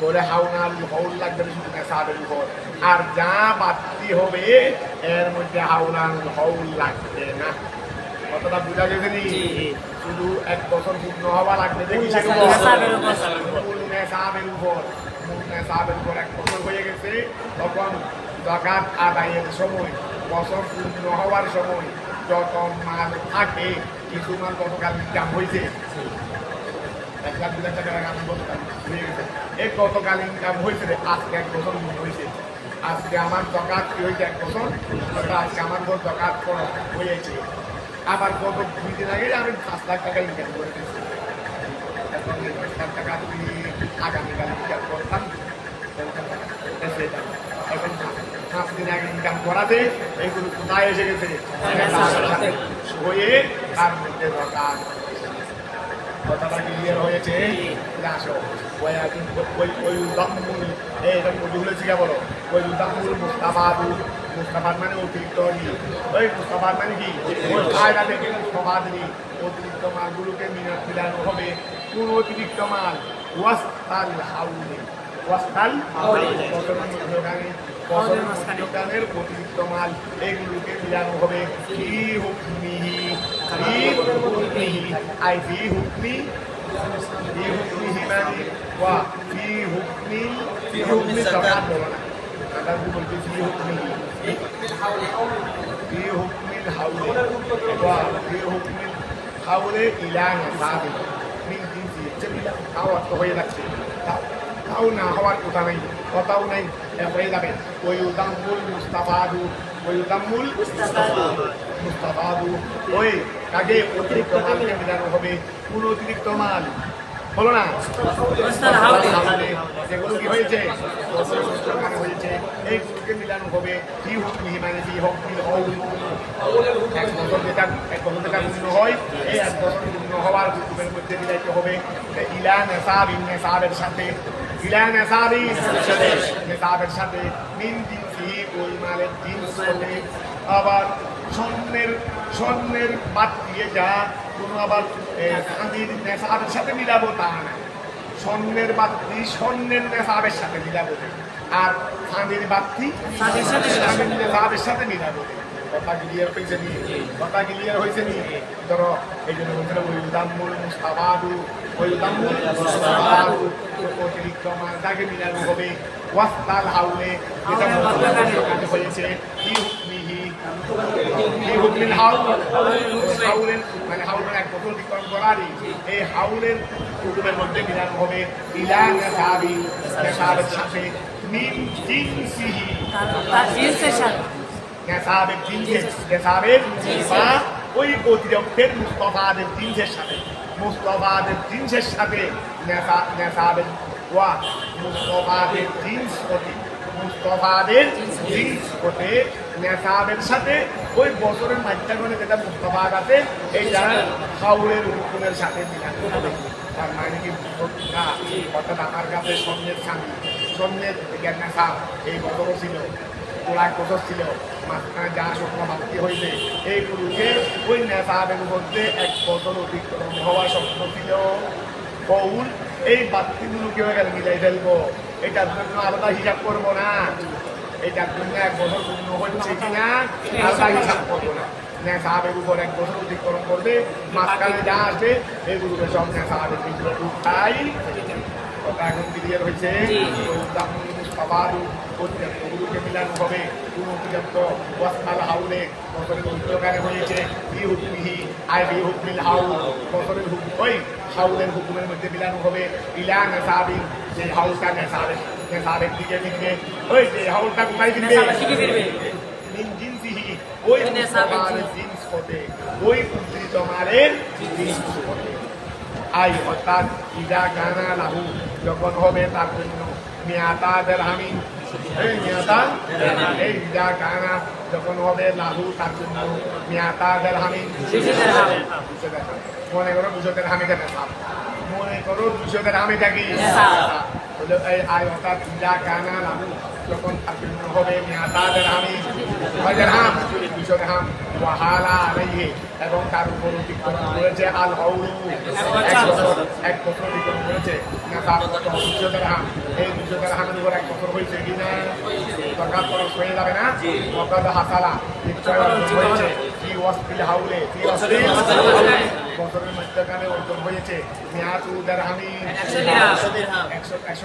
বলে হাউনাল হউল লাগবে শুধু নেশাবের উপর, আর যা বাড়তি হবে এর মধ্যে হাউলান হউল লাগবে না। কতটা বোঝা গেছে নি? শুধু 1 বছর পূর্ণ হওয়া লাগবে দেখি মূল নেশাবের উপর 1 বছর হয়ে গেছে, তখন যাকাত আদায়ের সময়, বছর পূর্ণ হওয়ার সময় যত মাল থাকে, কিছু মাল গতকাল ইনকাম হয়েছে 1,00,000-2,00,000 টাকা আমি গতকাল হয়ে গেছে, এই গতকাল ইনকাম হয়েছে, আজকে 1 বছর হয়েছে, আজকে আমার যাকাত কি হয়েছে 1 বছর, আজকে আমার যাকাত হয়েছে। আবার গত 2 দিন আগে আমি 5 লাখ টাকা ইনকাম করে দিয়েছি, এখন 5 লাখ টাকা তুমি আগামীকাল ইনকাম করতাম, এখন 5 দিন আগে ইনকাম করাতে এইগুলো কোথায় এসে গেছে হয়ে, তার মধ্যে দরকার। কথাটা ক্লিয়ার হয়েছে? আসো ওই উদাম্মুল, এটা মজুগুলো শিখা বলো, ওই উদাম্মুল মুস্তাফাদু, মুস্তাফাদ মানে অতিরিক্ত, ওই মুস্তাফাদ মানে কি, ওই ফায়দা থেকে মুস্তাফাদ অতিরিক্ত মালগুলোকে মিলানো হবে। কোন অতিরিক্ত মাল? ওয়াস্তাল হাউলে, ওয়াস্তাল বছরের অতিরিক্ত মাল, এগুলোকে মিলানো হবে। ফি হুকমিহি, ফি হুকমিহি, আই ফি হুকমি, ফি হুকমিহি মানে ওয়া ফি হুকমি, ফি হুকমি যাকাত বলো না, আমরা বলছি ফি হুকমিহি, ফি হুকমিল হাউলে, ওয়া ফি হুকমিল হাউলে ইলা নিসাবি মিন জিনসি, যেটা তাও অর্থ হয়ে যাচ্ছে, তাও না হওয়ার কথা নাই, কথাও নাই, হয়ে যাবে। ওই উদাম্মুল মুস্তাফাদু, ওই উদাম্মুল মুস্তাফাদু, ওই কাকে অতিরিক্ত মালকে মিলানো হবে। কোন অতিরিক্ত মাল হলো না, যেগুলো কি হয়েছে হয়েছে, এইগুলোকে মিলানো হবে। কি হুকমি মানে কি হুকমি, 1 বছর যেটা 1 বছর যেটা পূর্ণ হয়, এই 1 বছর পূর্ণ হওয়ার হুকুমের মধ্যে মিলাইতে হবে। ইলা নেশাব, নেশাবের সাথে, ইলা নেশাবি নেশাবের সাথে, মিন জিনসি ওই মালের জিনস হবে। আবার স্বর্ণের বাদ দিয়ে যা কোনো আবার চাঁদির নেশাবের সাথে মিলাবো তা না, স্বর্ণের বাতি স্বর্ণের নেশাবের সাথে মিলাবো, আর চাঁদির বাতি চাঁদের নেশাবের সাথে মিলাবো। কথা ক্লিয়ার হয়েছে নি? কথা ক্লিয়ার হয়েছে নি? ধরো এই জন্য বলছিল ওই উদাম্মুল মুস্তাফাদু, ওই উদাম্মুল মুস্তাফাদু অতিরিক্ত মালটাকে মিলানো হবে। ওয়াস্তাল হাউলে, যেটা হয়েছে কি হুকমিহি, কি হুকমিল হাউল, হাউলের মানে হাউলের 1 বছর বিক্রম করারই এই হাউলের হুকুমের মধ্যে মিলানো হবে। ইলা নেশাবি, নেশাবের সাথে, মিন জিনসিহি, তার জিনসের সাথে, নেশাবের জিনসের, নেশাবের বা ওই অতিরিক্তের মুস্তাফাদের জিনসের সাথে, মুস্তাফাদের জিনসের সাথে নেশাবের ওয়া মুস্তাফাদের জিনস হতে, মুস্তাফাদের জিনস হতে নেশাবের সাথে ওই বছরের মাধ্যমে যেটা মুস্তাফাদ আছে এইটা হাউলের হুকুমের সাথে মিলানো হবে। তার মানে কি না, অর্থাৎ আমার কাছে স্বর্ণের স্বামী, স্বর্ণের নেশাব এই বছরও ছিল, 1 বছর ছিল, মাঝখানে যা স্বপ্ন বাড়তি হয়েছে এইগুলোকে ওই নেশাবের মধ্যে 1 বছর অতিক্রম হওয়ার স্বপ্ন ছিল কৌল, এই বাড়তিগুলোকে হয়ে গেলে মিলাই ফেলবো। এটার জন্য আলাদা হিসাব করবো না, এটার জন্য 1 বছর পূর্ণ হচ্ছে কিনা আলাদা হিসাব করবো না। নেশাবের উপর 1 বছর অতিক্রম করবে, মাঝখানে যা আসবে এগুলোকে সব নেশাবের ভিতরে উঠাই। কথা এখন ক্লিয়ার হয়েছে? ওগুলোকে মিলানো হবে কোন পর্যন্ত ওয়াসআল হাউলে বছরের উদ্যোগানে হয়েছে কি হুকমিহি আই বি হুকমিল হাউল, বছরের হুকুম ওই হাউলের হুকুমের মধ্যে মিলানো হবে ইলা নেশাবিন, যে হাউলটা নেশাবের দিকে ফিরবে, ওই যে হাউলটা কোথায় ফিরবে? মিন জিনসিহি, ওই নেশাবের জিনস হতে, ওই উদ্ধৃত মালের জিনস হতে। আই অর্থাৎ ইদা কানা লাহু, যখন হবে তার জন্য মিয়াতা দেরহামিন, এই মিয়াতা এই ইদা কানা যখন হবে লাহু তার জন্য মিয়াতা দেরহামিন, 200 দিরহাম। মনে করো 200 দিরহামিটা নেশাব, মনে করো 200 দিরহামিটা কি নেশাব হলো। এই আই অর্থাৎ ইদা কানা লাহু যখন তার জন্য হবে মিয়াতা দেরহামিন, 200 দিরহাম ওয়াহালা আলাইহি, এবং তার উপর অতিক্রম করেছে আল হাউলু, 1 বছর অতিক্রম করেছে না তার 200 দিরহাম। এই 200 দিরহামের উপর 1 বছর হয়েছে কিনা দরকার খরচ হয়ে যাবে না? ওয়াকাদ হাসালা, নিশ্চয় অর্জন হয়েছে কি ওয়াসফিল হাউলে, কি ওয়াসফিল বছরের মধ্যখানে অর্জন হয়েছে মিয়াতু দিরহামিন, 100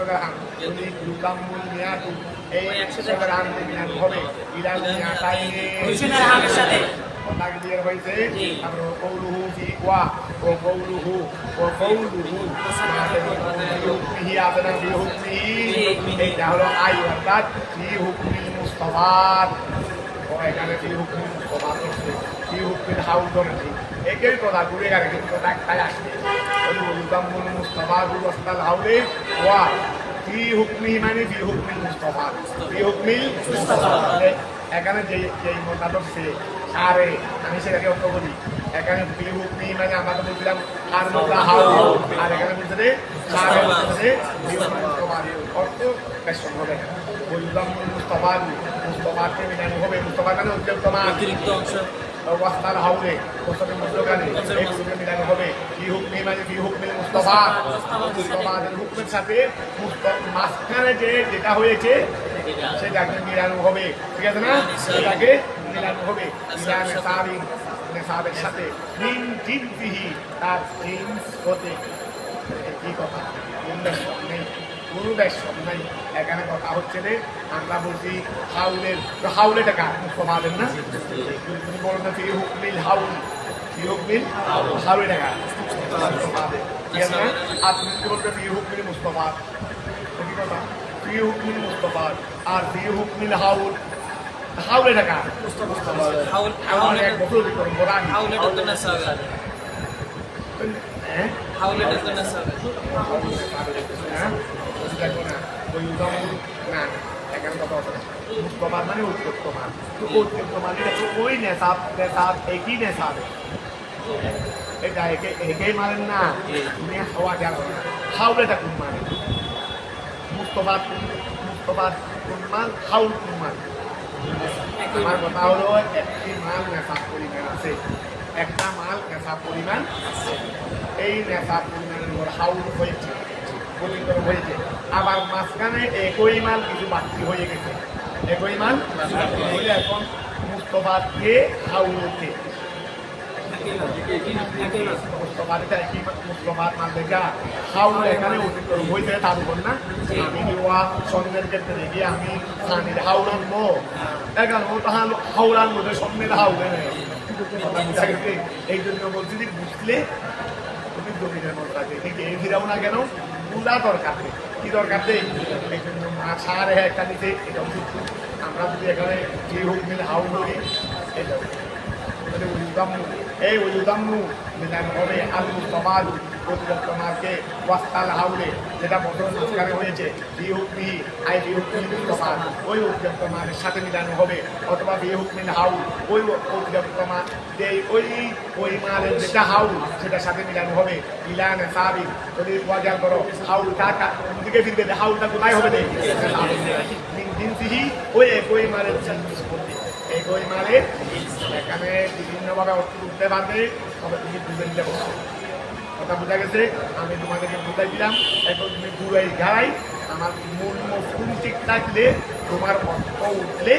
দিরহাম। যদি লুকামুল মিয়াতু, এই 100 দিরহাম মিলানো হবে ইলাল মিয়াতাইনে, 200 দিরহামের সাথে। কথা ক্লিয়ার হয়েছে? আমরা কৌলুহু ফি ওয়া ও কৌলুহু ও কৌলুহু হুকমিহি আদনা ফি হুকমিহি, এইটা হলো আই অর্থাৎ ফি হুকমিল মুস্তাফাত। ও এখানে ফি হুকমিল মুস্তাফাত হচ্ছে ফি হুকমিল হাউল ধরেছি, একই কথা ঘুরে গেলে কিন্তু কথা একটাই আসবে। উলুদামুল মুস্তাফাত ওয়াসতাল হাউলে ওয়া ফি হুকমিহি মানে ফি হুকমিল মুস্তাফাত, ফি হুকমিল মুস্তাফাত। এখানে যেই মোতাবেক সে আরে আমি সেটাকে অর্থ করি, এখানে ফি হুকমি মানে আমরা তো বলছিলাম আর মোতা হাউল, আর এখানে বলছে যে আরে বলছে ফি হুকমি মুস্তাফাত, অর্থ বেশ হবে। উলুদামুল মুস্তাফাত, মুস্তাফাতকে মিলানো হবে, মুস্তাফাত মানে অতিরিক্ত অংশ, ওয়াসতাল হাউলে বছরের মধ্যখানে এইগুলোকে মিলানো হবে। ফি হুকমি মানে ফি হুকমিল মুস্তাফাত, মুস্তাফাতের হুকমের সাথে মাঝখানে যেটা হয়েছে সেটাকে মিলানো হবে, ঠিক আছে না? সেটাকে মিলানো হবে ইলা নেশাবিন, নেশাবের সাথে মিন জিনসিহি, তার জিনস হতে। কি কথা? কোনো সব নাই। এখানে কথা হচ্ছে যে আমরা বলছি হাউলের, তো হাউলে টাকা মুস্তফাদের না, তুমি বলো না ফি হুকমিল হাউল, ফি হুকমিল হাউলে টাকা মুস্তফাদের, ঠিক আছে না? আর তুমি বলবে ফি হুকমিল মুস্তফাদ, কি কথা? ফি হুকমিল মুস্তফাদ আর ফি হুকমিল হাউল, হাউলে টাকা হাউল 1 বছর অতিক্রম করা, হাউলে তো না সাবে, হ্যাঁ হাউলে তো না সাবে, হ্যাঁ দেখো না ওই উদাহরণ না। এখানে কথা হচ্ছে মুস্তফাদ মানে উত্তপ্ত মান, তো উত্তপ্ত মানে ওই নেশাব একই নেশাব, এটা একেই মানেন না, তুমি হওয়া যাবে না। হাউলেটা কোন মানে? মুস্তফাদ কোন মান, হাউল কোন মান? আমার কথা হলো একটি মাল নেশাব পরিমাণ আছে, একটা মাল নেশাব পরিমাণ আছে, এই নেশাব পরিমাণের উপর হাউল হয়েছে, অতিক্রম হয়েছে, আবার মাঝখানে একই মাল কিছু বাড়তি হয়ে গেছে, একই মাল হলে এখন মুস্তফাদকে হাউলকে মুস্তফাদ মাল দেখা হাউল এখানে অতিক্রম হয়েছে তার উপর না। আমি দেওয়া স্বর্ণের ক্ষেত্রে দেখি আমি স্বামীর হাউল আনবো, এখানে হাউল আনবো স্বর্ণের হাউল এই জন্য বলছি যে বুঝলে তুমি জমিনের মতো আছে এই ফিরাও না কেন, পুরা দরকার নেই, কি দরকার নেই। এই জন্য মাছ আর একটা নিতে এটাও কিন্তু আমরা যদি এখানে যে হোক মিলে হাউল করি এটাও এই উদাম্মু মিলান হবে আল মুস্তাফাদ অতিরিক্ত মালকে ওয়াসতাল হাউলে, যেটা বছর মাঝখানে হয়েছে বি হুকমি আই বি হুকমি মুস্তাফাদ, ওই অতিরিক্ত মালের সাথে মিলানো হবে, অথবা বি হুকমিন হাউল, ওই অতিরিক্ত মাল যে ওই মালের যেটা হাউল সেটার সাথে মিলানো হবে ইলা নেশাবিন। যদি ওয়াজাল করো হাউলটা দিকে ফিরবে, হাউলটা কোথায় হবে দেখ জিনসিহি, ওই মালের একই মালে এখানে বিভিন্নভাবে অর্থ উঠতে পারবে, তবে তুমি বুঝে নিতে পারো। কথা বোঝা গেছে? আমি তোমাদেরকে বুঝাই দিলাম, এখন তুমি ঘুরাই ঘাড়াই আমার মূল মফহুম ঠিক থাকলে তোমার অর্থ উঠলে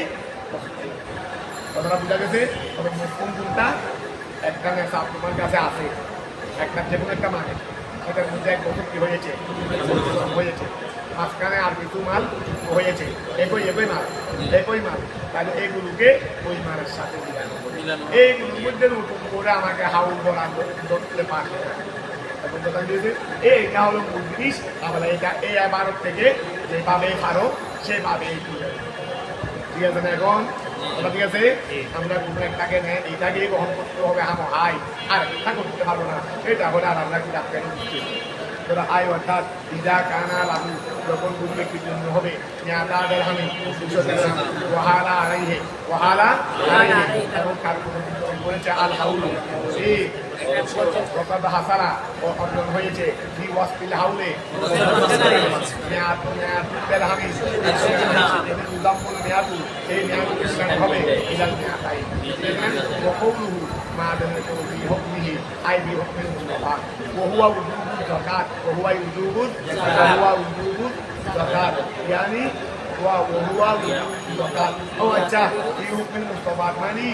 কথাটা বোঝা গেছে। তবে মফহুম কোনটা? একটা নেশাব তোমার কাছে আছে, একটা যে কোনো একটা মানে এটার মধ্যে এক বছর কি হয়েছে হয়েছে, মাঝখানে আর কিছু মাল হয়েছে, একই মাল, তাহলে এইগুলোকে ওই মালের সাথে মিলানো, এইগুলোর মধ্যে নতুন করে আমাকে হাউল বলা ধরতে পারবে না। এখন কথা দিয়েছে এইটা হলো মূল জিনিস। তাহলে এটা এই ভারত থেকে যেভাবে পারো সেভাবে ঠিক আছে না? এখন ঠিক আছে, আমরা কোনো একটাকে নেই এইটাকেই গ্রহণ করতে হবে, হাই আর এটা করতে পারবো না, এটা হলে আর আমরা কি ডাক্তার দিচ্ছি আয় অর্থাৎ ইদা কানা লাগু যখন কোনো ব্যক্তির জন্য হবে তাদের আমি ওয়াহালা আড়াইহে ওয়াহালা এবং কার বলেছে আল হাউলু হাসারা অর্জন হয়েছে কি ওয়াসপিল হাউলে মেয়াদু এই মেয়াদু হবে ইলাল মেয়াদাই وقوله ما دام بحكمه أي بحكم المصطفى وهو وجوب الزكاة وهو وجوب الزكاة يعني وهو وجوب الزكاة أو अच्छा في حكم المصطفى মানে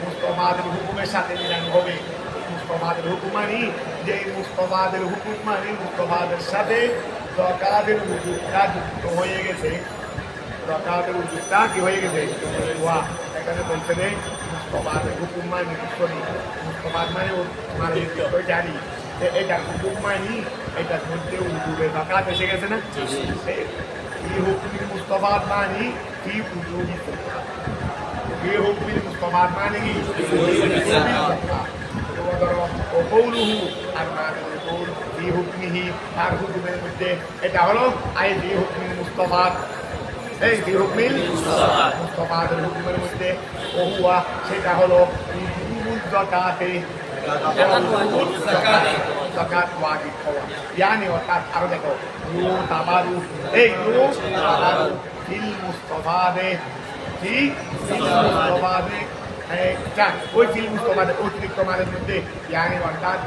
মুস্তাফাদের হুকুমের সাথে মিলানো হবে। মুস্তাফাদের হুকুম মানে যে মুস্তাফাদের হুকুম মানে মুস্তাফাদের সাথে যাকাতের উজুবটা যুক্ত হয়ে গেছে, যাকাতের উজুবটা কি হয়ে গেছে ওয়া এখানে বলতে নেই মুস্তাফাদের হুকুম মানে মুস্তাফাদ মানে মানে জানি এটা হুকুম মানে এটার মধ্যে উজুবের যাকাত এসে গেছে না, এই হুকুমের মুস্তাফাদ মানে কি উজুবি في حكم المصطفى معنی وقوله المعنى يقول في حكمه আর হুকুমের মধ্যে এটা হলো আই في حكم المصطفى এই في حكم المصطفى এর হুকুমের মধ্যে ওহুয়া সেটা হলো যাকাতে যাকাত ওয়াজিব হওয়া yani অর্থাৎ আরো দেখো নু তাবারু এই নু তাবারু ফিল মুস্তাফাদে ঠিক মুস্তফাদে ওই ফিল মুস্তফাদে অতিরিক্ত মানের মধ্যে ইয়ানি অর্থাৎ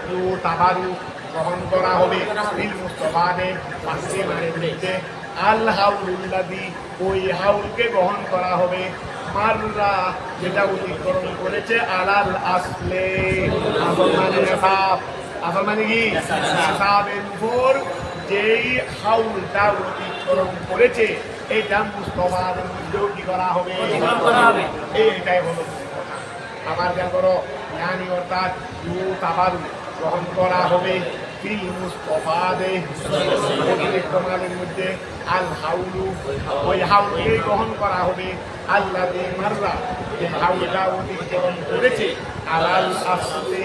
তাবারু গ্রহণ করা হবে ফিল মুস্তফাদে পাঁচটি মানের মধ্যে আল হাউলুল্লাযী ওই হাউলকে গ্রহণ করা হবে মাররা যেটা অতিক্রম করেছে আলাল আসলে আসল মানে নেশাব, আসল মানে কি নেশাবের উপর যেই হাউলটা অতিক্রম করেছে এইটা মুস্তফাদের মধ্যেও কি করা হবে, এইটাই হলো আমার যা করো জ্ঞানী অর্থাৎ তাবারু গ্রহণ করা হবে ফিল মুস্তফাদে অতিরিক্ত মালের মধ্যে আল হাউলু ওই হাউলকে গ্রহণ করা হবে আল্লাযী মাররা যে হাউলটা অতিক্রম করেছে আলাল আসলে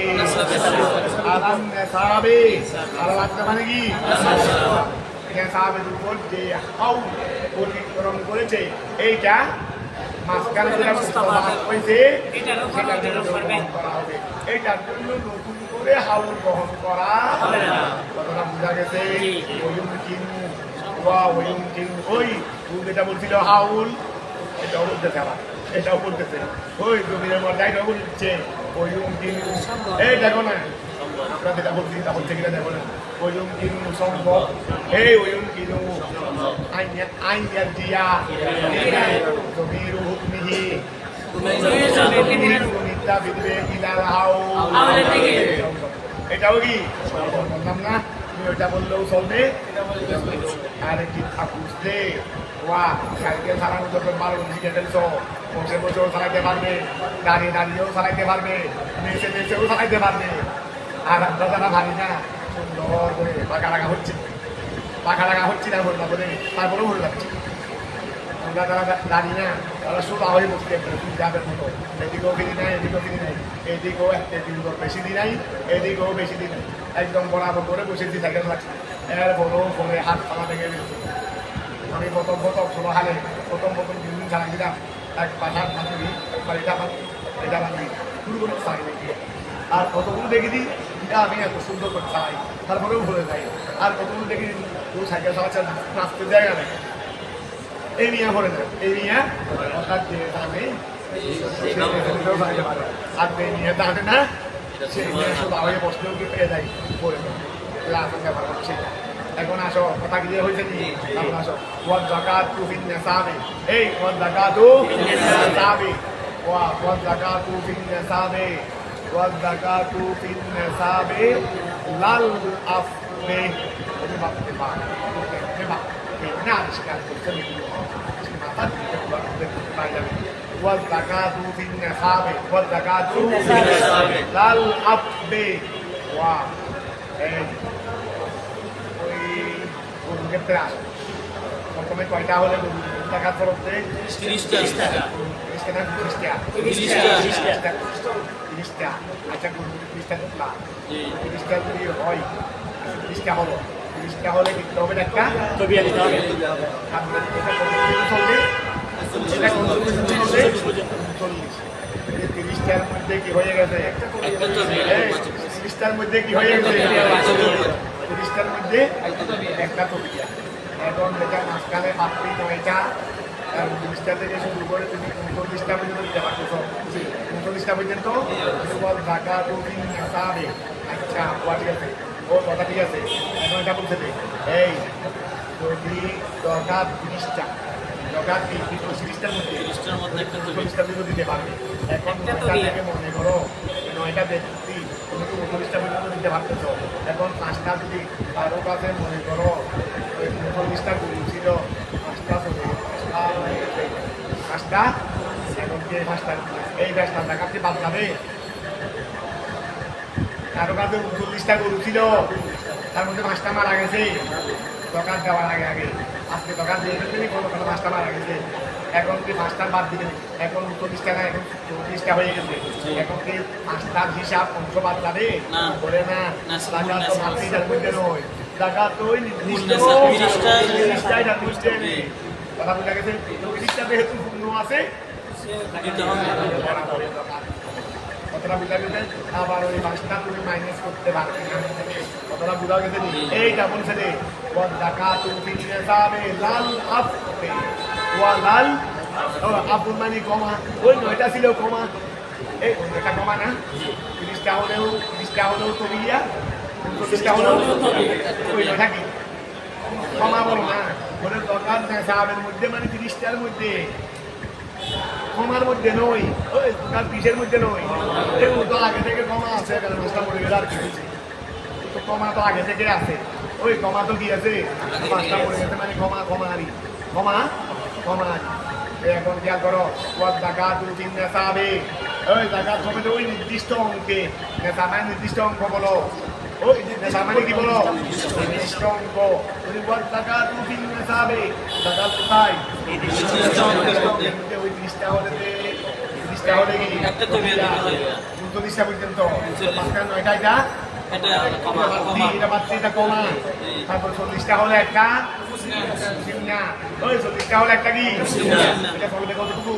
আলাল নেসাবে আলাল আসলে মানে কি নেশাবের উপর যে হাউল অতিক্রম করেছে এইটা মাঝখানে যেটা মুস্তফা হয়েছে সেটার জন্য গ্রহণ করা হবে, এইটার জন্য নতুন করে হাউল গ্রহণ করা কথাটা বোঝা গেছে। ওই যেটা বলছিল হাউল এটাও বলতেছে, আবার এটাও বলতেছে ওই জমিনের মধ্যে এটাও বলছে এই দেখো না আমরা যেটা বলছি তা বলছে কিনা দেখো না ওয়ুম কিনু সম্ভব এই ওয়ুম কিনু আইন দিয়া জমিরু হুকমিহি মিথ্যা বিদবে ইলাল হাউল এটাও কি বললাম না তুমি ওইটা বললেও চলবে আর কি বুঝলে ওয়া সাইকেল চালানো যখন 12 শিখে ফেলছো বসে বসেও চালাইতে পারবে, দাঁড়িয়েও চালাইতে পারবে, নেচেও চালাইতে পারবে। আর আমরা যারা ভাবি না সুন্দর করে পাখা লাগা হচ্ছে না ভরলা বলে তারপরেও ভরে যাচ্ছে, আমরা যারা দাঁড়িয়ে না তারা সোজা হয়ে বসতে পারে যাবের মতো, এদিকেও ফিরি নাই এদিকেও একটা দিন বেশি দিন নাই এদিকেও বেশি দিন নাই, একদম বরাবর করে বসেছি সাইকেল চালাচ্ছি। এর বড় ফোনে হাত চালাতে গেলে আমি প্রথম ছোটো হালে প্রথম দিন চালাচ্ছিলাম এক পাশার ভাঙবি একবার এটা ভাঙবি শুরু করে চালাই আর কতগুলো দেখেছি এটা আমি এত সুন্দর করে চালাই তারপরেও ভরে যাই, আর কতগুলো দেখেছি ও সাইকেল চালাচ্ছে নাচতে জায়গা নেই, এই মিয়া ভরে না এই মিয়া অর্থাৎ যে দামে আর যে মিয়া দামে না সেই মিয়া শুধু আগে বসলেও কি পেয়ে যায় পরে আশঙ্কা ভালো সেটা এখন আসো কথা কি হয়েছে কি এখন আসো ওয়াদ যাকাতু ফিন নিসাবি এই ওয়াদ যাকাতু ফিন নিসাবি ওয়াদ যাকাতু ফিন নিসাবি ওয়াদ যাকাতু ফিন নিসাবি লাল আফলে ini bab tebak benar sekali betul mata bayang wal zakatu fin nasabi wal zakatu fin nasabi lal abdi wah ওই গরুকে প্রাস প্রথমে কয়টা হলে টাকা ফেরত দেয় 30 টাকা 30 টাকা আচ্ছা গরু 30 টাকা প্লাস 30 টাকা যদি হয় 30 টাকা হলো 30 টাকা হলে কিনতে হবে একটা ছবি আনতে হবে এটা কত চলছে 30 টাকার মধ্যে কি হয়ে গেছে একটা ছবি 30 টাকার মধ্যে কি হয়ে গেছে 30 টাকার মধ্যে একটা ছবি এখন যেটা মাঝখানে পাত্রী নয়টা 30টা থেকে শুরু করে তুমি 39টা পর্যন্ত দিতে পারছো 39টা পর্যন্ত বল ঢাকা তো তিন নেশাবে আচ্ছা ঠিক আছে ও কথা ঠিক আছে এখন এটা বলছে এই যদি দরকার 30টা দরকার 30টার মধ্যে 30টার মধ্যে দিতে পারবে এখন থেকে মনে করো 9টা ব্যক্তি তুমি তো 39টা পর্যন্ত দিতে পারতেছো এখন 5টা যদি কারো কাছে মনে করো 39টা গরু ছিল 5টা পাঁচটা এখন যে পাঁচটা এই 5টা টাকা কি বাদ যাবে কারো কাছে 39টা গরু ছিল তার মধ্যে 5টা মারা গেছে দোকান দেওয়ার আগে আগে আজকে দোকান দিয়ে দেবেন কোনো 5টা মারা গেছে এখন কি 5টা বাদ দিবেন এখন 39 টাকা এখন 34টা হয়ে গেছে এখন কি 5টার হিসাব অংশ বাদ যাবে বলে না টাকা তো মাতৃটার মধ্যে নয় টাকা তো ওই নির্দিষ্ট 30টাই বুঝতে নেই কথা বোঝা গেছে 30টা যেহেতু পূর্ণ আছে কতটা বোঝা গেছে আবার ওই 5টা তুমি মাইনাস করতে পারবে না কতটা বোঝা গেছে এইটা বলছে রে ওয়াদ যাকাতু ফিন নিসাবে লাল আফতে ওয়া লাল আফুল মানে কমা ওই 9টা ছিল কমা এই এটা কমা না 30টা হলেও তো দিয়া 30টা হলেও ওই 9টা কি কমা বলো না ওদের দরকার নেশাবের মধ্যে মানে 30টার মধ্যে কমার মধ্যে নয় ওই দোকান 20-এর মধ্যে নয় এগুলো তো আগে থেকে কমা আছে কারণ মাছটা মরে গেলে আর কি তো কমা তো আগে থেকে আছে ওই কমা তো কি আছে মাছটা মরে গেছে মানে কমারি এখন খেয়াল করো ওয়াদ যাকাতু ফিন নিসাবে ওই যাকাত হবে ওই নির্দিষ্ট অঙ্কে নেশা মানে নির্দিষ্ট অঙ্ক বলো ওই নেশা মানে কি বলো নির্দিষ্ট অঙ্ক ওই ওয়াদ যাকাতু ফিন নিসাবে যাকাত কোথায় নির্দিষ্ট অঙ্কে ওই 30টা হলে কি একটা তো বিয়ে হবে 39টা পর্যন্ত পাঁচটা 9টা এটা বাচ্চা এটা কমা তারপর 40টা হলে একটা সিংনা ওই 40টা হলে একটা কি এটা চলবে কতটুকু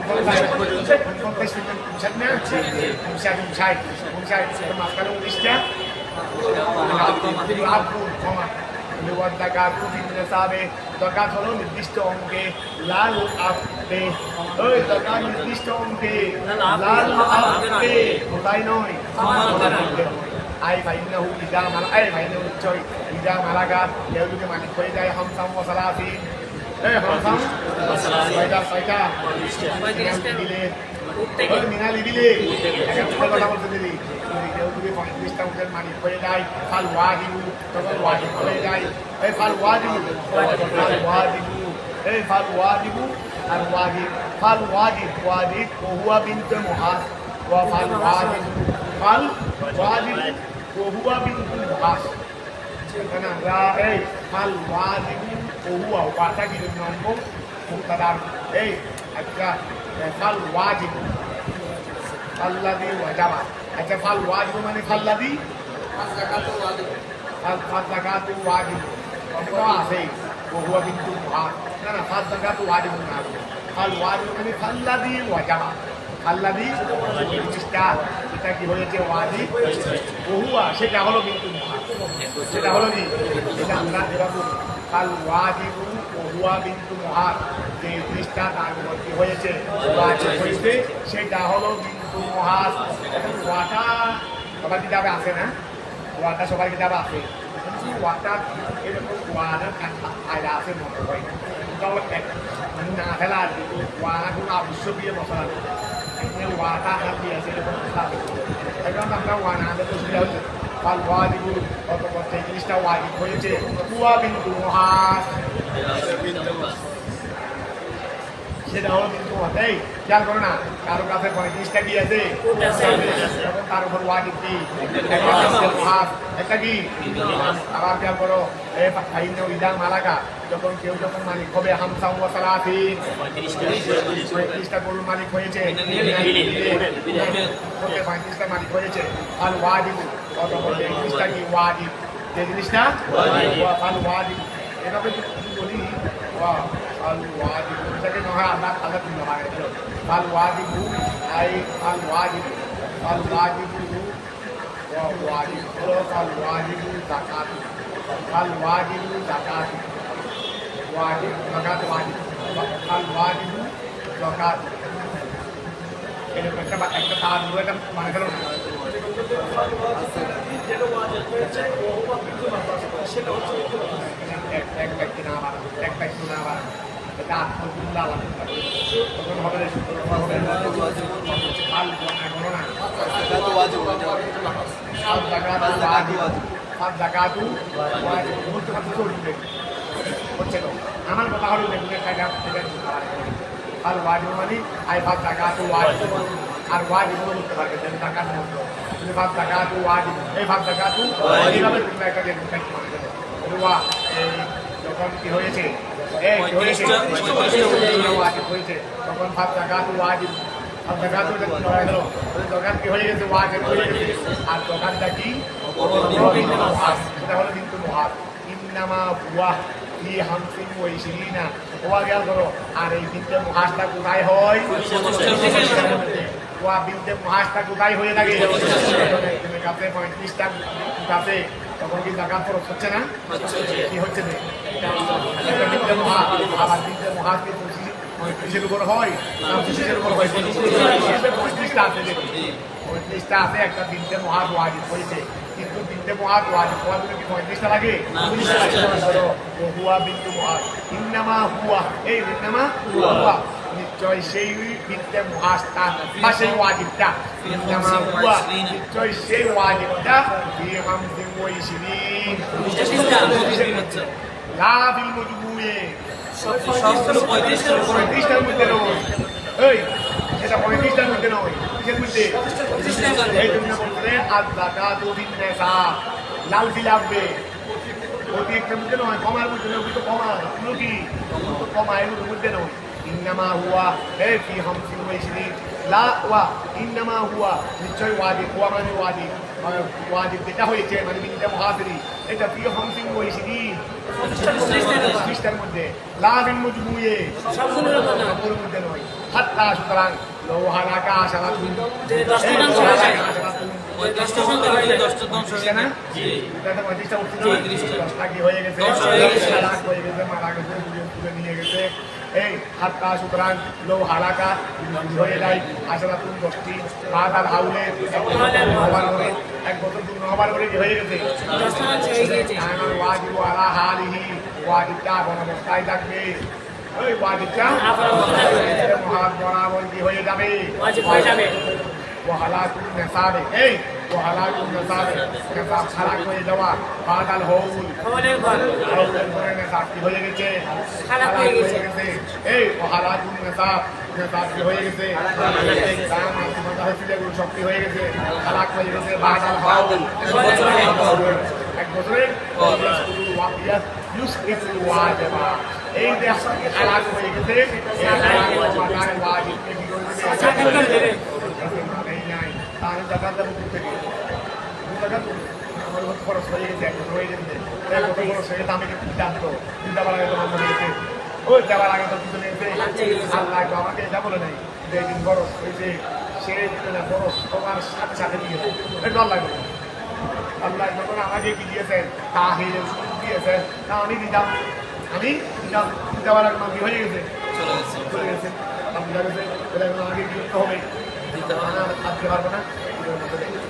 50 মাঝখানে 19টা কমা ওয়াদ যাকাতু ফিন নিসাবে যাকাত হলো নির্দিষ্ট অঙ্কে লাল আফতে ওই যাকাত নির্দিষ্ট অঙ্কে লাল আফতে কোথায় নয় আই ফাইনাহু ইজা মালা আই ফাইনাহু চয় ইজা মালাকা এগুলোকে মালিক হয়ে যায় হামসাম ওয়া সালাসিন এই হামসাম ছয়টা দিলে মিনালি দিলে একটা কথা বলতে দিলি কেউ যদি 35টা উঠের মালিক হয়ে যায় ফাল ওয়াজিবু তখন ওয়াজিব হয়ে যায় এই ফাল ওয়াজিবু এই ফাল ওয়াজিবু আর ওয়াজিব ফাল ওয়াজিব ওহুয়া বিনতে মুহাস ওয়া ফাল ওয়াজিবু ফাল ওয়াজিব ওহুয়া বিনতে মুহাস না এই ফাল ওয়াজিবু ওহুয়া ওয়াটা কি নম্বর মুক্তাদার এই আচ্ছা ফাল ওয়াজিবু ফাল্লাযী ওয়াজাবা আচ্ছা ফাল ওয়াজিবু মানে ফাল্লাযী ফাল যাকাতু ওয়াজিবু অঙ্ক আছে ওহুয়া বিনতু মুহাস না ফাল যাকাতু ওয়াজিবু না ফাল ওয়াজিবু মানে ফাল্লাযী ওয়াজাবা ফাল্লাযী জিনিসটা এটা কি হয়েছে ওয়াজিব ওহুয়া সেটা হলো বিনতু মুহাস সেটা হলো কি এটা আমরা এরকম ফাল ওয়াজিবু ওহুয়া বিনতু মুহাস যে জিনিসটা তার মধ্যে হয়েছে ওয়াজিব হয়েছে সেটা হলো বিনতু মুহাস ওয়াটা সবার কিতাবে আছে না ওয়াটা সবার কিতাবে আছে watak itu warna ada apa motor kalau nah helah warna itu nggak bisa dia masalah ini watak kan biasa itu masalah tapi kalau warna itu sudah kalau wajib atau jenis wajib boleh dua pintu khas সেটা হলো কিন্তু এই খেয়াল করো না কারো কাছে 35টা কি আছে তখন তার উপর ওয়াজিব কি একটা কি আবার খেয়াল করো এই ফাইনে ইদা মালাকা যখন কেউ যখন মালিক হবে হামসা ওয়া সালাতি 35টা গরুর মালিক হয়েছে 35টা মালিক হয়েছে আর ওয়াজিব তখন 35টা কি ওয়াজিব যে জিনিসটা ওয়াজিব ওয়াজিব এভাবে বলি الواجب لكن هذا هذا كله هذا الواجب أي الواجب الواجب والواجب الواجب زكاة الواجب زكاة واجب زكاة واجب الواجب زكاة ini mereka একটা তার দূরে একটা মানে গেল এক ব্যক্তি না আবার এক ব্যক্তি না আবার এটা আত্মবিল্লাহ লাগে তখন হবে হাল বলো না সব জায়গাতু বলতে পারছি চলবে হচ্ছে তো আমার কথা হলো দেখুন একটা আর ওয়াজিব মানে আই ফাত জাকাতু ওয়াজিব আর ওয়াজিব বলতে পারবে যে জাকাত মতো তুমি ফাত জাকাতু ওয়াজিব এই ফাত জাকাতু এইভাবে তুমি একটা যে কাজ করে দেবে রুয়া এই যখন কি হয়েছে এই হয়েছে ওয়াজিব হয়েছে তখন ফাত জাকাতু ওয়াজিব আর জাকাতু যখন করা হলো জাকাত কি হয়ে গেছে ওয়াজিব হয়ে গেছে আর জাকাতটা কি সেটা হলো কিন্তু মুহাদ ইন্নামা হুয়া কি হামসিন ওয়াইশিরিনা ওয়া গেল করো আর এই বিনতে মুহাসটা কোথায় হয় ওয়া বিনতে মুহাসটা কোথায় হয়ে থাকে তুমি কাছে 35টা কাছে তখন কি জাকাত খরচ হচ্ছে না কি হচ্ছে না এটা বিনতে মুহাস আবার বিনতে মুহাস কি 35 এর উপর হয় না 25 এর উপর হয় 35টা আছে দেখি 35টা আছে একটা বিনতে মুহাস ওয়াজিব হয়েছে কিন্তু বিনতে মুহাস ওয়াজিব হওয়ার জন্য কি 35টা লাগে হুয়া বিনতে মুহাস ইন্নামা হুয়া এই ইন্নামা হুয়া নিশ্চয় সেই বিনতে মুহাসটা বা সেই ওয়াজিবটা ইন্নামা হুয়া নিশ্চয় সেই ওয়াজিবটা ফি হামসিন ওয়া ইশরিন লা বিল মজমুয়ে সবগুলো 35টার মধ্যে নয় এই এটা 35টার মধ্যে নয় কিসের মধ্যে এই জন্য বলছেন আয-যাকাতু বিন-নিসাব লাল ফিলাবে ওই একটার মধ্যে নয় কমার মধ্যে নয় তো কমা এগুলো কি কমা এগুলোর মধ্যে নয় ইন্নামা হুয়া এই ফি হামসিন ওয়া ইশরিন লা ওয়া ইন্নামা হুয়া নিশ্চয় ওয়াজিব হুয়া মানে ওয়াজিব ওয়াজিব যেটা হয়েছে মানে বিনতে মুহাসিরি এটা ফি হামসিন ওয়া ইশরিন 35টার মধ্যে লা বিল মজমুয়ে সবগুলোর মধ্যে নয় হাত্তা সুতরাং লো হালাকা আশারাতুন যে 10টা সংখ্যা হয়ে 10টা ধ্বংস হয়ে না জি এটা 35টা উঠছে 10টা কি হয়ে গেছে 10 লাখ হয়ে গেছে মারা গেছে পুরো নিয়ে গেছে এই হাত্তা সুতরাং লো হালাকা হয়ে যায় আশারাতুন 10টি বাদাল হাউলে এক বছর পূর্ণ হবার পরে কি হয়ে গেছে 10টা হয়ে গেছে আমার ওয়াজিবু আলা হালিহি ওয়াজিবটা অবস্থায় থাকবে ওই ওয়াজিবটা মহাদ বরাবর কি হয়ে যাবে ওয়াজিব হয়ে যাবে ওয়াহালাতুন নিসাবে এই ওয়াহালাতুন নিসাবে নিসাব খালাক হয়ে যাওয়া বাদাল হাউল হাউলের পরে নিসাব কি হয়ে গেছে খালাক হয়ে গেছে এই ওয়াহালাতুন নিসাব নিসাব কি হয়ে গেছে দাম মাথা হচ্ছে এগুলো সব কি হয়ে গেছে খালাক হয়ে গেছে বাদাল হাউল এক বছরের ওয়াকিয়াত ইউসরিফুল ওয়াজিবা এই যে খালাক হয়ে গেছে এই খালাক হওয়ার ওয়াজিবকে কি করবে তাহলে জাকাত দেবো থেকে জাকাত আমার খরচ হয়ে গেছে এখন হয়ে গেছে কত খরচ হয়ে গেছে আমি একটু জানতো চিন্তা করার আগে তোমার মনে গেছে ওই যাওয়ার আগে তো কিছু নিয়েছে আল্লাহ তো আমাকে এটা বলে নাই যে দিন খরচ হয়েছে সে খরচ তোমার সাথে সাথে দিয়েছে এটা আল্লাহ বলে আল্লাহ যখন আমাকে কি দিয়েছেন তা দিয়েছেন তা আমি দিতাম দেওয়ার আগে কি হয়ে গেছে চলে গেছে আমি গেছে আমাকে কি করতে হবে দিতে পারবো না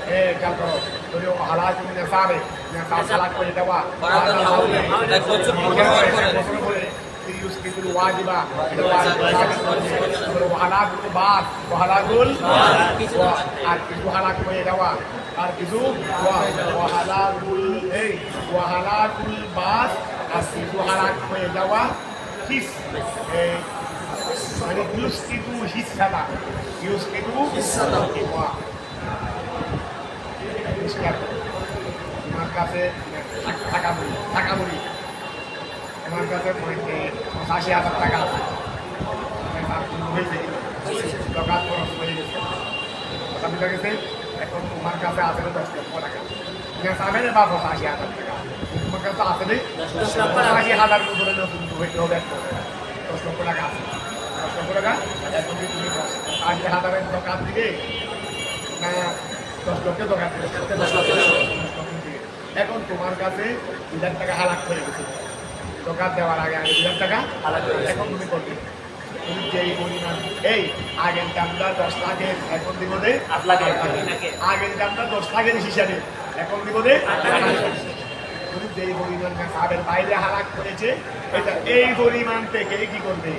খেয়াল করো যদি হালাক তুমি নেশাবে নেশা হালাক করে দেওয়া এক বছর ব্যবহার করে يسقط الواجبة وهلاك البعض وهلاك وهلاك ويدوا أركزو وهلاك البعض أركزو هلاك ويدوا حس মানে يسقط حسنا يسقط حسنا তোমার কাছে টাকা বলি আমার কাছে ৮৫,০০০ টাকা আছে দরকার খরচ হয়ে গেছে কথা বুঝা গেছে এখন তোমার কাছে আছে ১০ লক্ষ টাকা নেশাবে বা ৮৫,০০০ টাকা তোমার কাছে আছে ৮৫,০০০ উপরে হইতে হবে ১০ লক্ষ টাকা আছে ১০ লক্ষ টাকা এখন তুমি ৮০,০০০ দরকার দিবে না ১০ লক্ষের দরকার দিবে এখন তোমার কাছে ২,০০০ টাকা হালাক হয়ে গেছে দোকান দেওয়ার আগে ২,০০০ টাকা এখন তুমি করবে তুমি যেই পরিমাণ এই আগের দামটা ১০ লাখের এখন দিব দে ৮ লাখের আগের দামটা ১০ লাখের হিসাবে এখন দিব দে তুমি যেই পরিমাণ সাবের বাইরে হালাক করেছে এটা এই পরিমাণ থেকে কি করবে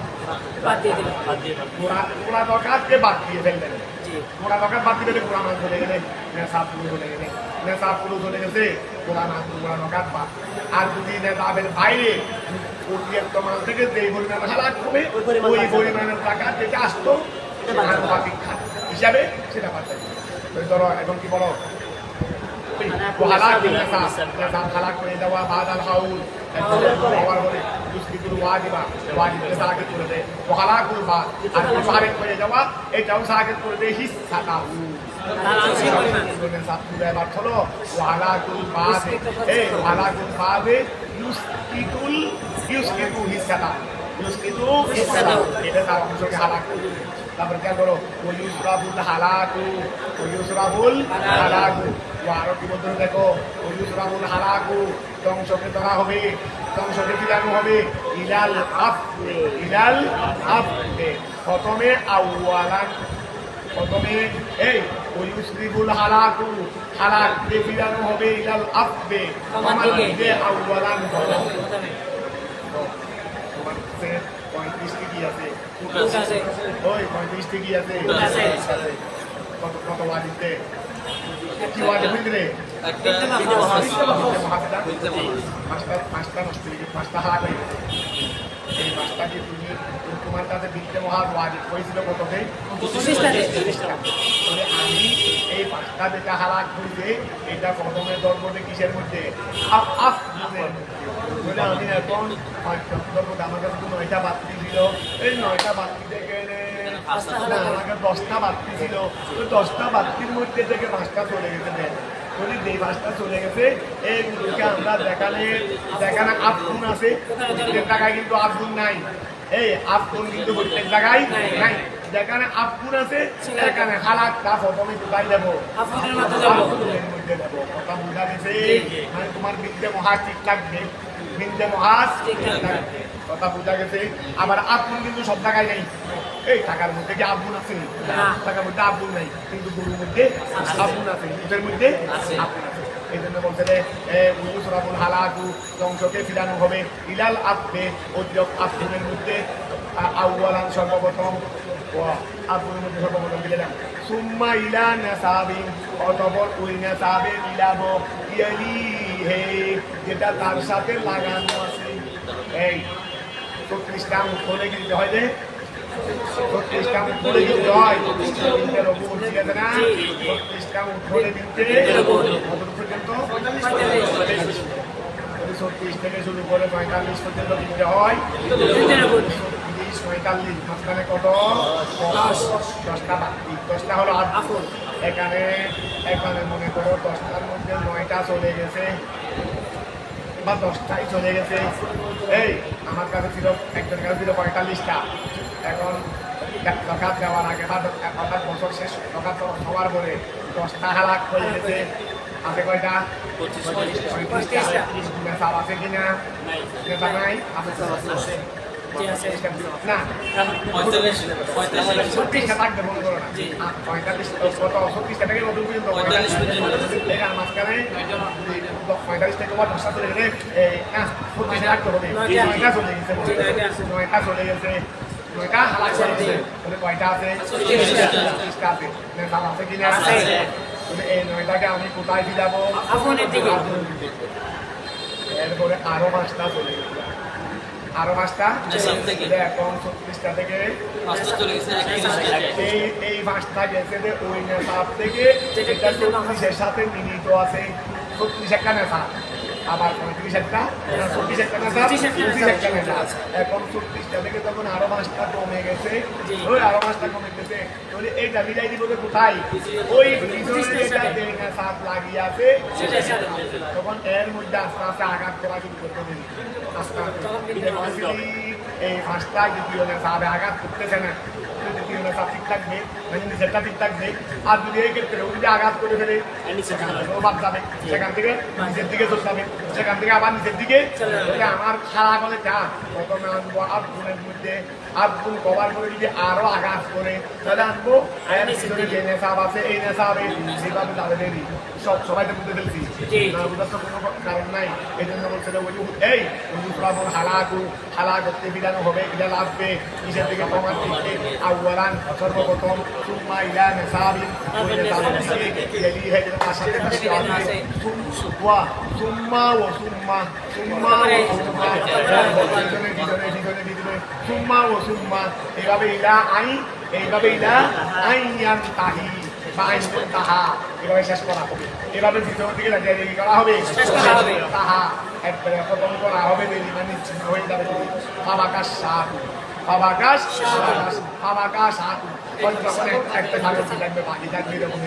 পুরা দরকারকে বাদ দিয়ে ফেলবেন পুরা দরকার বাদ দিয়ে পুরা মাছ চলে গেলে নেশা পুরো চলে গেলে নেশা পুরো চলে গেছে পুরা দরকার বাদ আর যদি নেশাবের বাইরে অতিরিক্ত মাল থেকে যেই পরিমাণ হালাক হবে ওই পরিমাণের টাকা যেটা আসতো হিসাবে সেটা বাদ দেবে ধরো এখন কি বলো وهلاك هلاك করে দেওয়া بعد الحول ব্যবহার করে দুষ্কৃতির ওয়াজিবা সাহায্য করে দেয় وهلاك البعض আর সাহায্য করে দেওয়া এটাও সাহায্য করে দেয় হিসাটা এবার হলো وهلاك البعض وهلاك البعض يسقط হিসাটা এটা তার অংশকে হালাক করে তারপরে কি করো ওয়ুসরাবুল হালাকু আরো কি বলতে দেখো ওয়ুসরাবুল হালাকু ধ্বংসকে ধরা হবে ধ্বংসকে ফিরানো হবে ইলাল আফে প্রথমে আউয়ালান প্রথমে এই ওয়ুসরিবুল হালাকু হালাককে ফিরানো হবে ইলাল আফে আমাদের আউয়ালান তোমার 35 কি আছে ওই 35 কি আছে কত ওয়াজিবতে কি ওয়াজিব হইতে পাঁচটা হালাক হয়ে গেছে এই পাঁচটা কি তুমি তোমার কাছে বিলতে মহাজ ওয়াজিব হয়েছিল কততে 25টা আমি এই পাঁচটা যেটা হালাক হইছে এটা প্রথমে ধর্মতে কিসের মধ্যে আমি এখন আমার কাছে 9টা বাতি ছিল এই 9টা বাতি থেকে আমাকে 10টা বাতি ছিল ওই 10টা বাতির মধ্যে থেকে 5টা চলে গেছে যদি যেই 5টা চলে গেছে এইগুলোকে আমরা দেখানে আফগুন আছে প্রত্যেক জায়গায় কিন্তু আফগুন নাই এই আফগুন কিন্তু প্রত্যেক জায়গায় নাই যেখানে আফগুন আছে সেখানে হালাকটা প্রথমে কোথায় দেবো আফগুনের মধ্যে দেবো কথা বোঝা গেছে মানে তোমার বিদ্যে মহাজ ঠিক থাকবে বিদ্যে মহাজ ঠিক থাকবে কথা বোঝা গেছে আবার আফগুন কিন্তু সব জায়গায় নেই এই টাকার মধ্যে কি আফগুন আছে টাকার মধ্যে আফগুন নাই কিন্তু গরুর মধ্যে আফগুন আছে দুধের মধ্যে আফগুন আছে এই জন্য বলতে উয়ুসরাবুল হালাকু ধ্বংসকে ফিরানো হবে ইলাল আফে অতিরিক্ত আফগুনের মধ্যে আউয়ালান সর্বপ্রথম আফগুনের মধ্যে সর্বপ্রথম দিলাম সুম্মা ইলা নাসাবিন অতঃপর ওই নাসাবে মিলাবো ইয়ালি হে যেটা তার সাথে লাগানো আছে এই 36টা উঠলে দিতে হয় যে 36টা উঠলে দিতে হয় তিনটের ওপর ঠিক আছে না 36টা উঠলে দিতে কত পর্যন্ত 36 থেকে শুরু করে 45 পর্যন্ত দিতে হয় 45 মাঝখানে কত 10টা বাকি 10টা হলো আফগুন এখানে মনে করো 10টার মধ্যে 9টা চলে গেছে বা 10টাই চলে গেছে এই আমার কাছে ছিল একজন কাছে ছিল 45টা এখন জাকাত দেওয়ার আগে বা অর্থাৎ বছর শেষ জাকাত হওয়ার পরে 10টা হালাক হয়ে গেছে আছে কয়টা 35টা আছে কিনা নেতা নাই আছে না 36টা থাকবে মনে করো না 35 কত 36টা থেকে নতুন পর্যন্ত 45 থেকে 10টা চলে গেলে না 25 রাখতে হবে 9টা চলে গেছে 9টা চলে গেছে 9টা হালাক চলে গেছে তাহলে কয়টা আছে 30টা আছে নেশাব আছে কি না আছে তাহলে এই 9টাকে আমি কোথায় দিলাবো আফনের দিকে এরপরে আরো 5টা চলে গেছে আরো 5টা এখন 36টা থেকে 5টা চলে গেছে এই 5টা গেছে যে ওই নেশাব থেকে এটা 36 এর সাথে মিলিত আছে 36 একটা নেশাব আবার 35 একটা 36 একটা নেশাব 36 একটা নেশাব এখন 36টা থেকে তখন আরো 5টা কমে গেছে ওই আরো 5টা কমে গেছে তাহলে এইটা মিলাই দিব কোথায় ওই ভিতরে যেটা নেশাব লাগিয়ে আছে তখন এর মধ্যে আস্তে আস্তে আঘাত করা শুরু করতে দেবে আস্তে আস্তে এই 5টা দ্বিতীয় নেশাবে আঘাত করতেছে না দ্বিতীয় নেশাব ঠিক থাকবে মানে নিচেরটা ঠিক থাকবে আর যদি এই ক্ষেত্রে ওই যে আঘাত করে ফেলে বাদ যাবে সেখান থেকে নিচের দিকে চলতে হবে সেখান থেকে আবার নিচের দিকে আমার খাড়া করে যা প্রথমে আনবো আব্দুলের মধ্যে আব্দুল কভার করে যদি আরো আঘাত করে তাহলে আনবো এর ভিতরে যে নেশাব আছে এই নেশাবে সেভাবে যাবে দেরি সবাই তো বুঝতে ফেলছি না বুঝার তো কোনো কারণ নাই এই জন্য বলছে এই হালা করতে বিধানো হবে এটা লাগবে নিচের দিকে তোমার দিকে আউয়ালান সর্বপ্রথম সুম্মা ইলা নেশাবিন ওই নেশাবের দিকে এলি হে যেটা তার সাথে মিশতে হবে সুম্মা ও সুম্মা সুম্মা ও সুম্মা এইভাবে ইলা আইয়ান তাহি বা আইন তাহা এভাবে শেষ করা হবে এভাবে ভিতর দিকে দেরি করা হবে তাহা একবারে খতম করা হবে দেরি মানে হয়ে যাবে ফাবাকাশ সাতু পঞ্চমনে একটা ভালো থাকবে বাকি থাকবে এরকম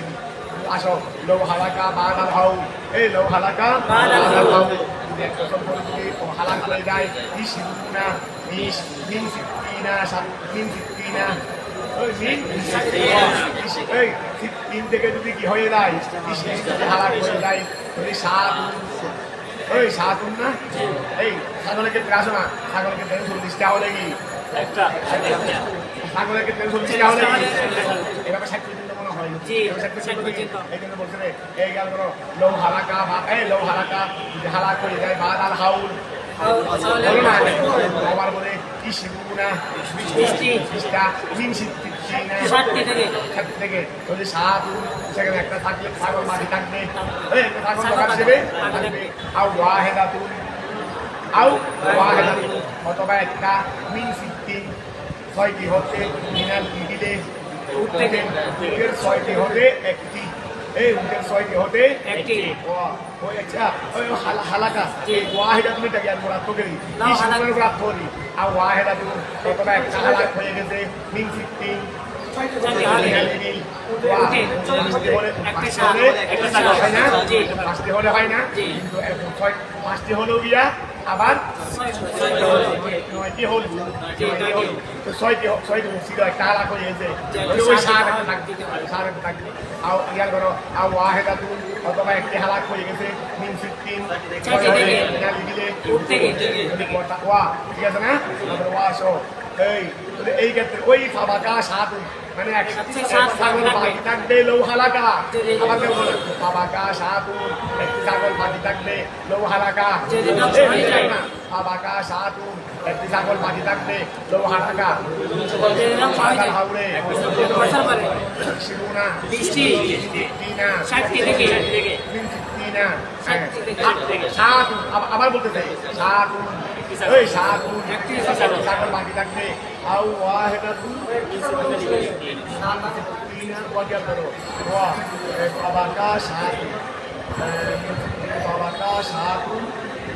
আসো লৌ হালাকা বাদাল হাউ এই লৌ হালাকা বাদাল হাউ যদি একটা সম্পর্ক যদি হালাকা হয়ে যায় ইসিনা মিন সিদ্দিনা মিন সিদ্দিনা তিন থেকে যদি কি হয়ে যায় হালাক হয়ে যায় সাতুন না এই ছাগলের ক্ষেত্রে আসো না ছাগলের ক্ষেত্রে 40টা হলে কি ছাগলের ক্ষেত্রে 40টা হলে কি এভাবে 60 পর্যন্ত মনে হয় এই জন্য বলছে এই গাল করো লৌ হালাকা বা এই লৌ হালাকা যদি হালাক হয়ে যায় বাদ আল হাউল আবার বলে কি শিবুনা বৃষ্টিটা মিন থেকে যদি সাত সেখানে একটা থাকলে ছাগল মাটি থাকবে একটা ছাগল দরকার হিসেবে অথবা একটা মিন সিদ্দিন 6টি হতে মিনাল ইবিলে উটের 6টি হতে একটি এই উটের 6টি হতে একটি ওই আচ্ছা ওই হালাকা এই ওয়াহিদা তুমি তাকে আর মুরাদ করি কি শিবুনের মুরাদ করি আর ওয়াহিদা তুমি অথবা একটা হালাক হয়ে গেছে মিন সিদ্দিন পাঁচটি হলে হয় না কিন্তু 5টি হলেও গিয়া আবার 9টি হল তো 6টি ছিল একটা হালাক হয়ে গেছে ওই সার থাকবে আর ইয়ার করো আর ওয়াহেদা তুল অথবা একটি হালাক হয়ে গেছে মিন সিদ্দিন ওয়া ঠিক আছে না ওয়া সহ এই ক্ষেত্রে ওই ফাবাকা সাত মানে ছাগল বাকি থাকবে লৌ হালাকা আমাকে বলে ফাবাকা সাত একটি ছাগল বাকি থাকবে লৌ হালাকা ফাবাকা সাত একটি ছাগল বাকি থাকবে লৌ হালাকা হাওড়ে শিবুনা সাত আবার বলতেছে সাত ওই সাত ছাগল বাকি থাকবে আউ ওয়াহিদাতুন ওয়াকিয়া করো ওয়া ফাবাকা সাতুন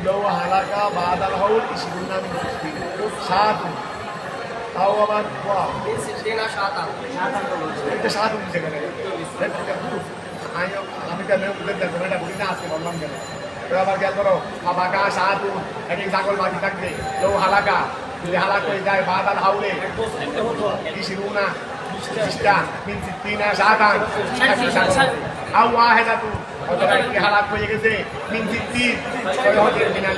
লৌ হালাকা বাদাল হাউল ইসিবুনা মিন সিদ্দিন সাতুন আউ আবার ওয়া এটা সাতুন সেখানে আমি তো এটা বলি না আজকে বললাম কেন আবার খেয়াল করো ফাবাকা সাতুন একটি ছাগল বাকি থাকবে লৌ হালাকা যদি হালাক হয়ে যায় বাদাল হাউলে ইসিবুনা মিন সিদ্দিনা সাতান আউ ওয়াহিদাতুন অথবা একটি হালাক হয়ে গেছে মিন সিদ্দিন 6 হতে মিনাল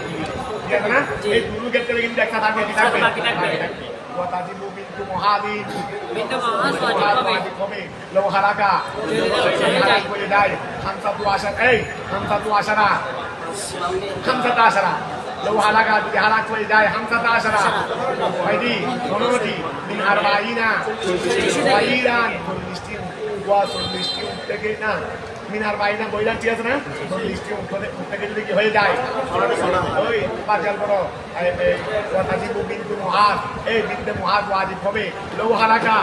ঠিক আছে না এই দুটো ক্ষেত্রে কিন্তু একটা থাকবে কি থাকবে وتجب بنت معاذ বিনতে মুআজ ওয়াজিব হবে لو هلك চলে যায় করে দেয় 15 এই 15 15 لو هلك যদি হালাক হয়ে যায় 15 কয়টি 15টি মিন আরবাইনা বাইরান 40টি ওয়া 40টি থেকে না মিন আরবাইনা বইলা ঠিক আছে না 40টি থেকে যদি কি হয়ে যায় ওই পাঁচাল করো ওয়া তাজিবু বিনতু মুআজ এই বিনতে মুআজ ওয়াজিব হবে লৌ হালাকা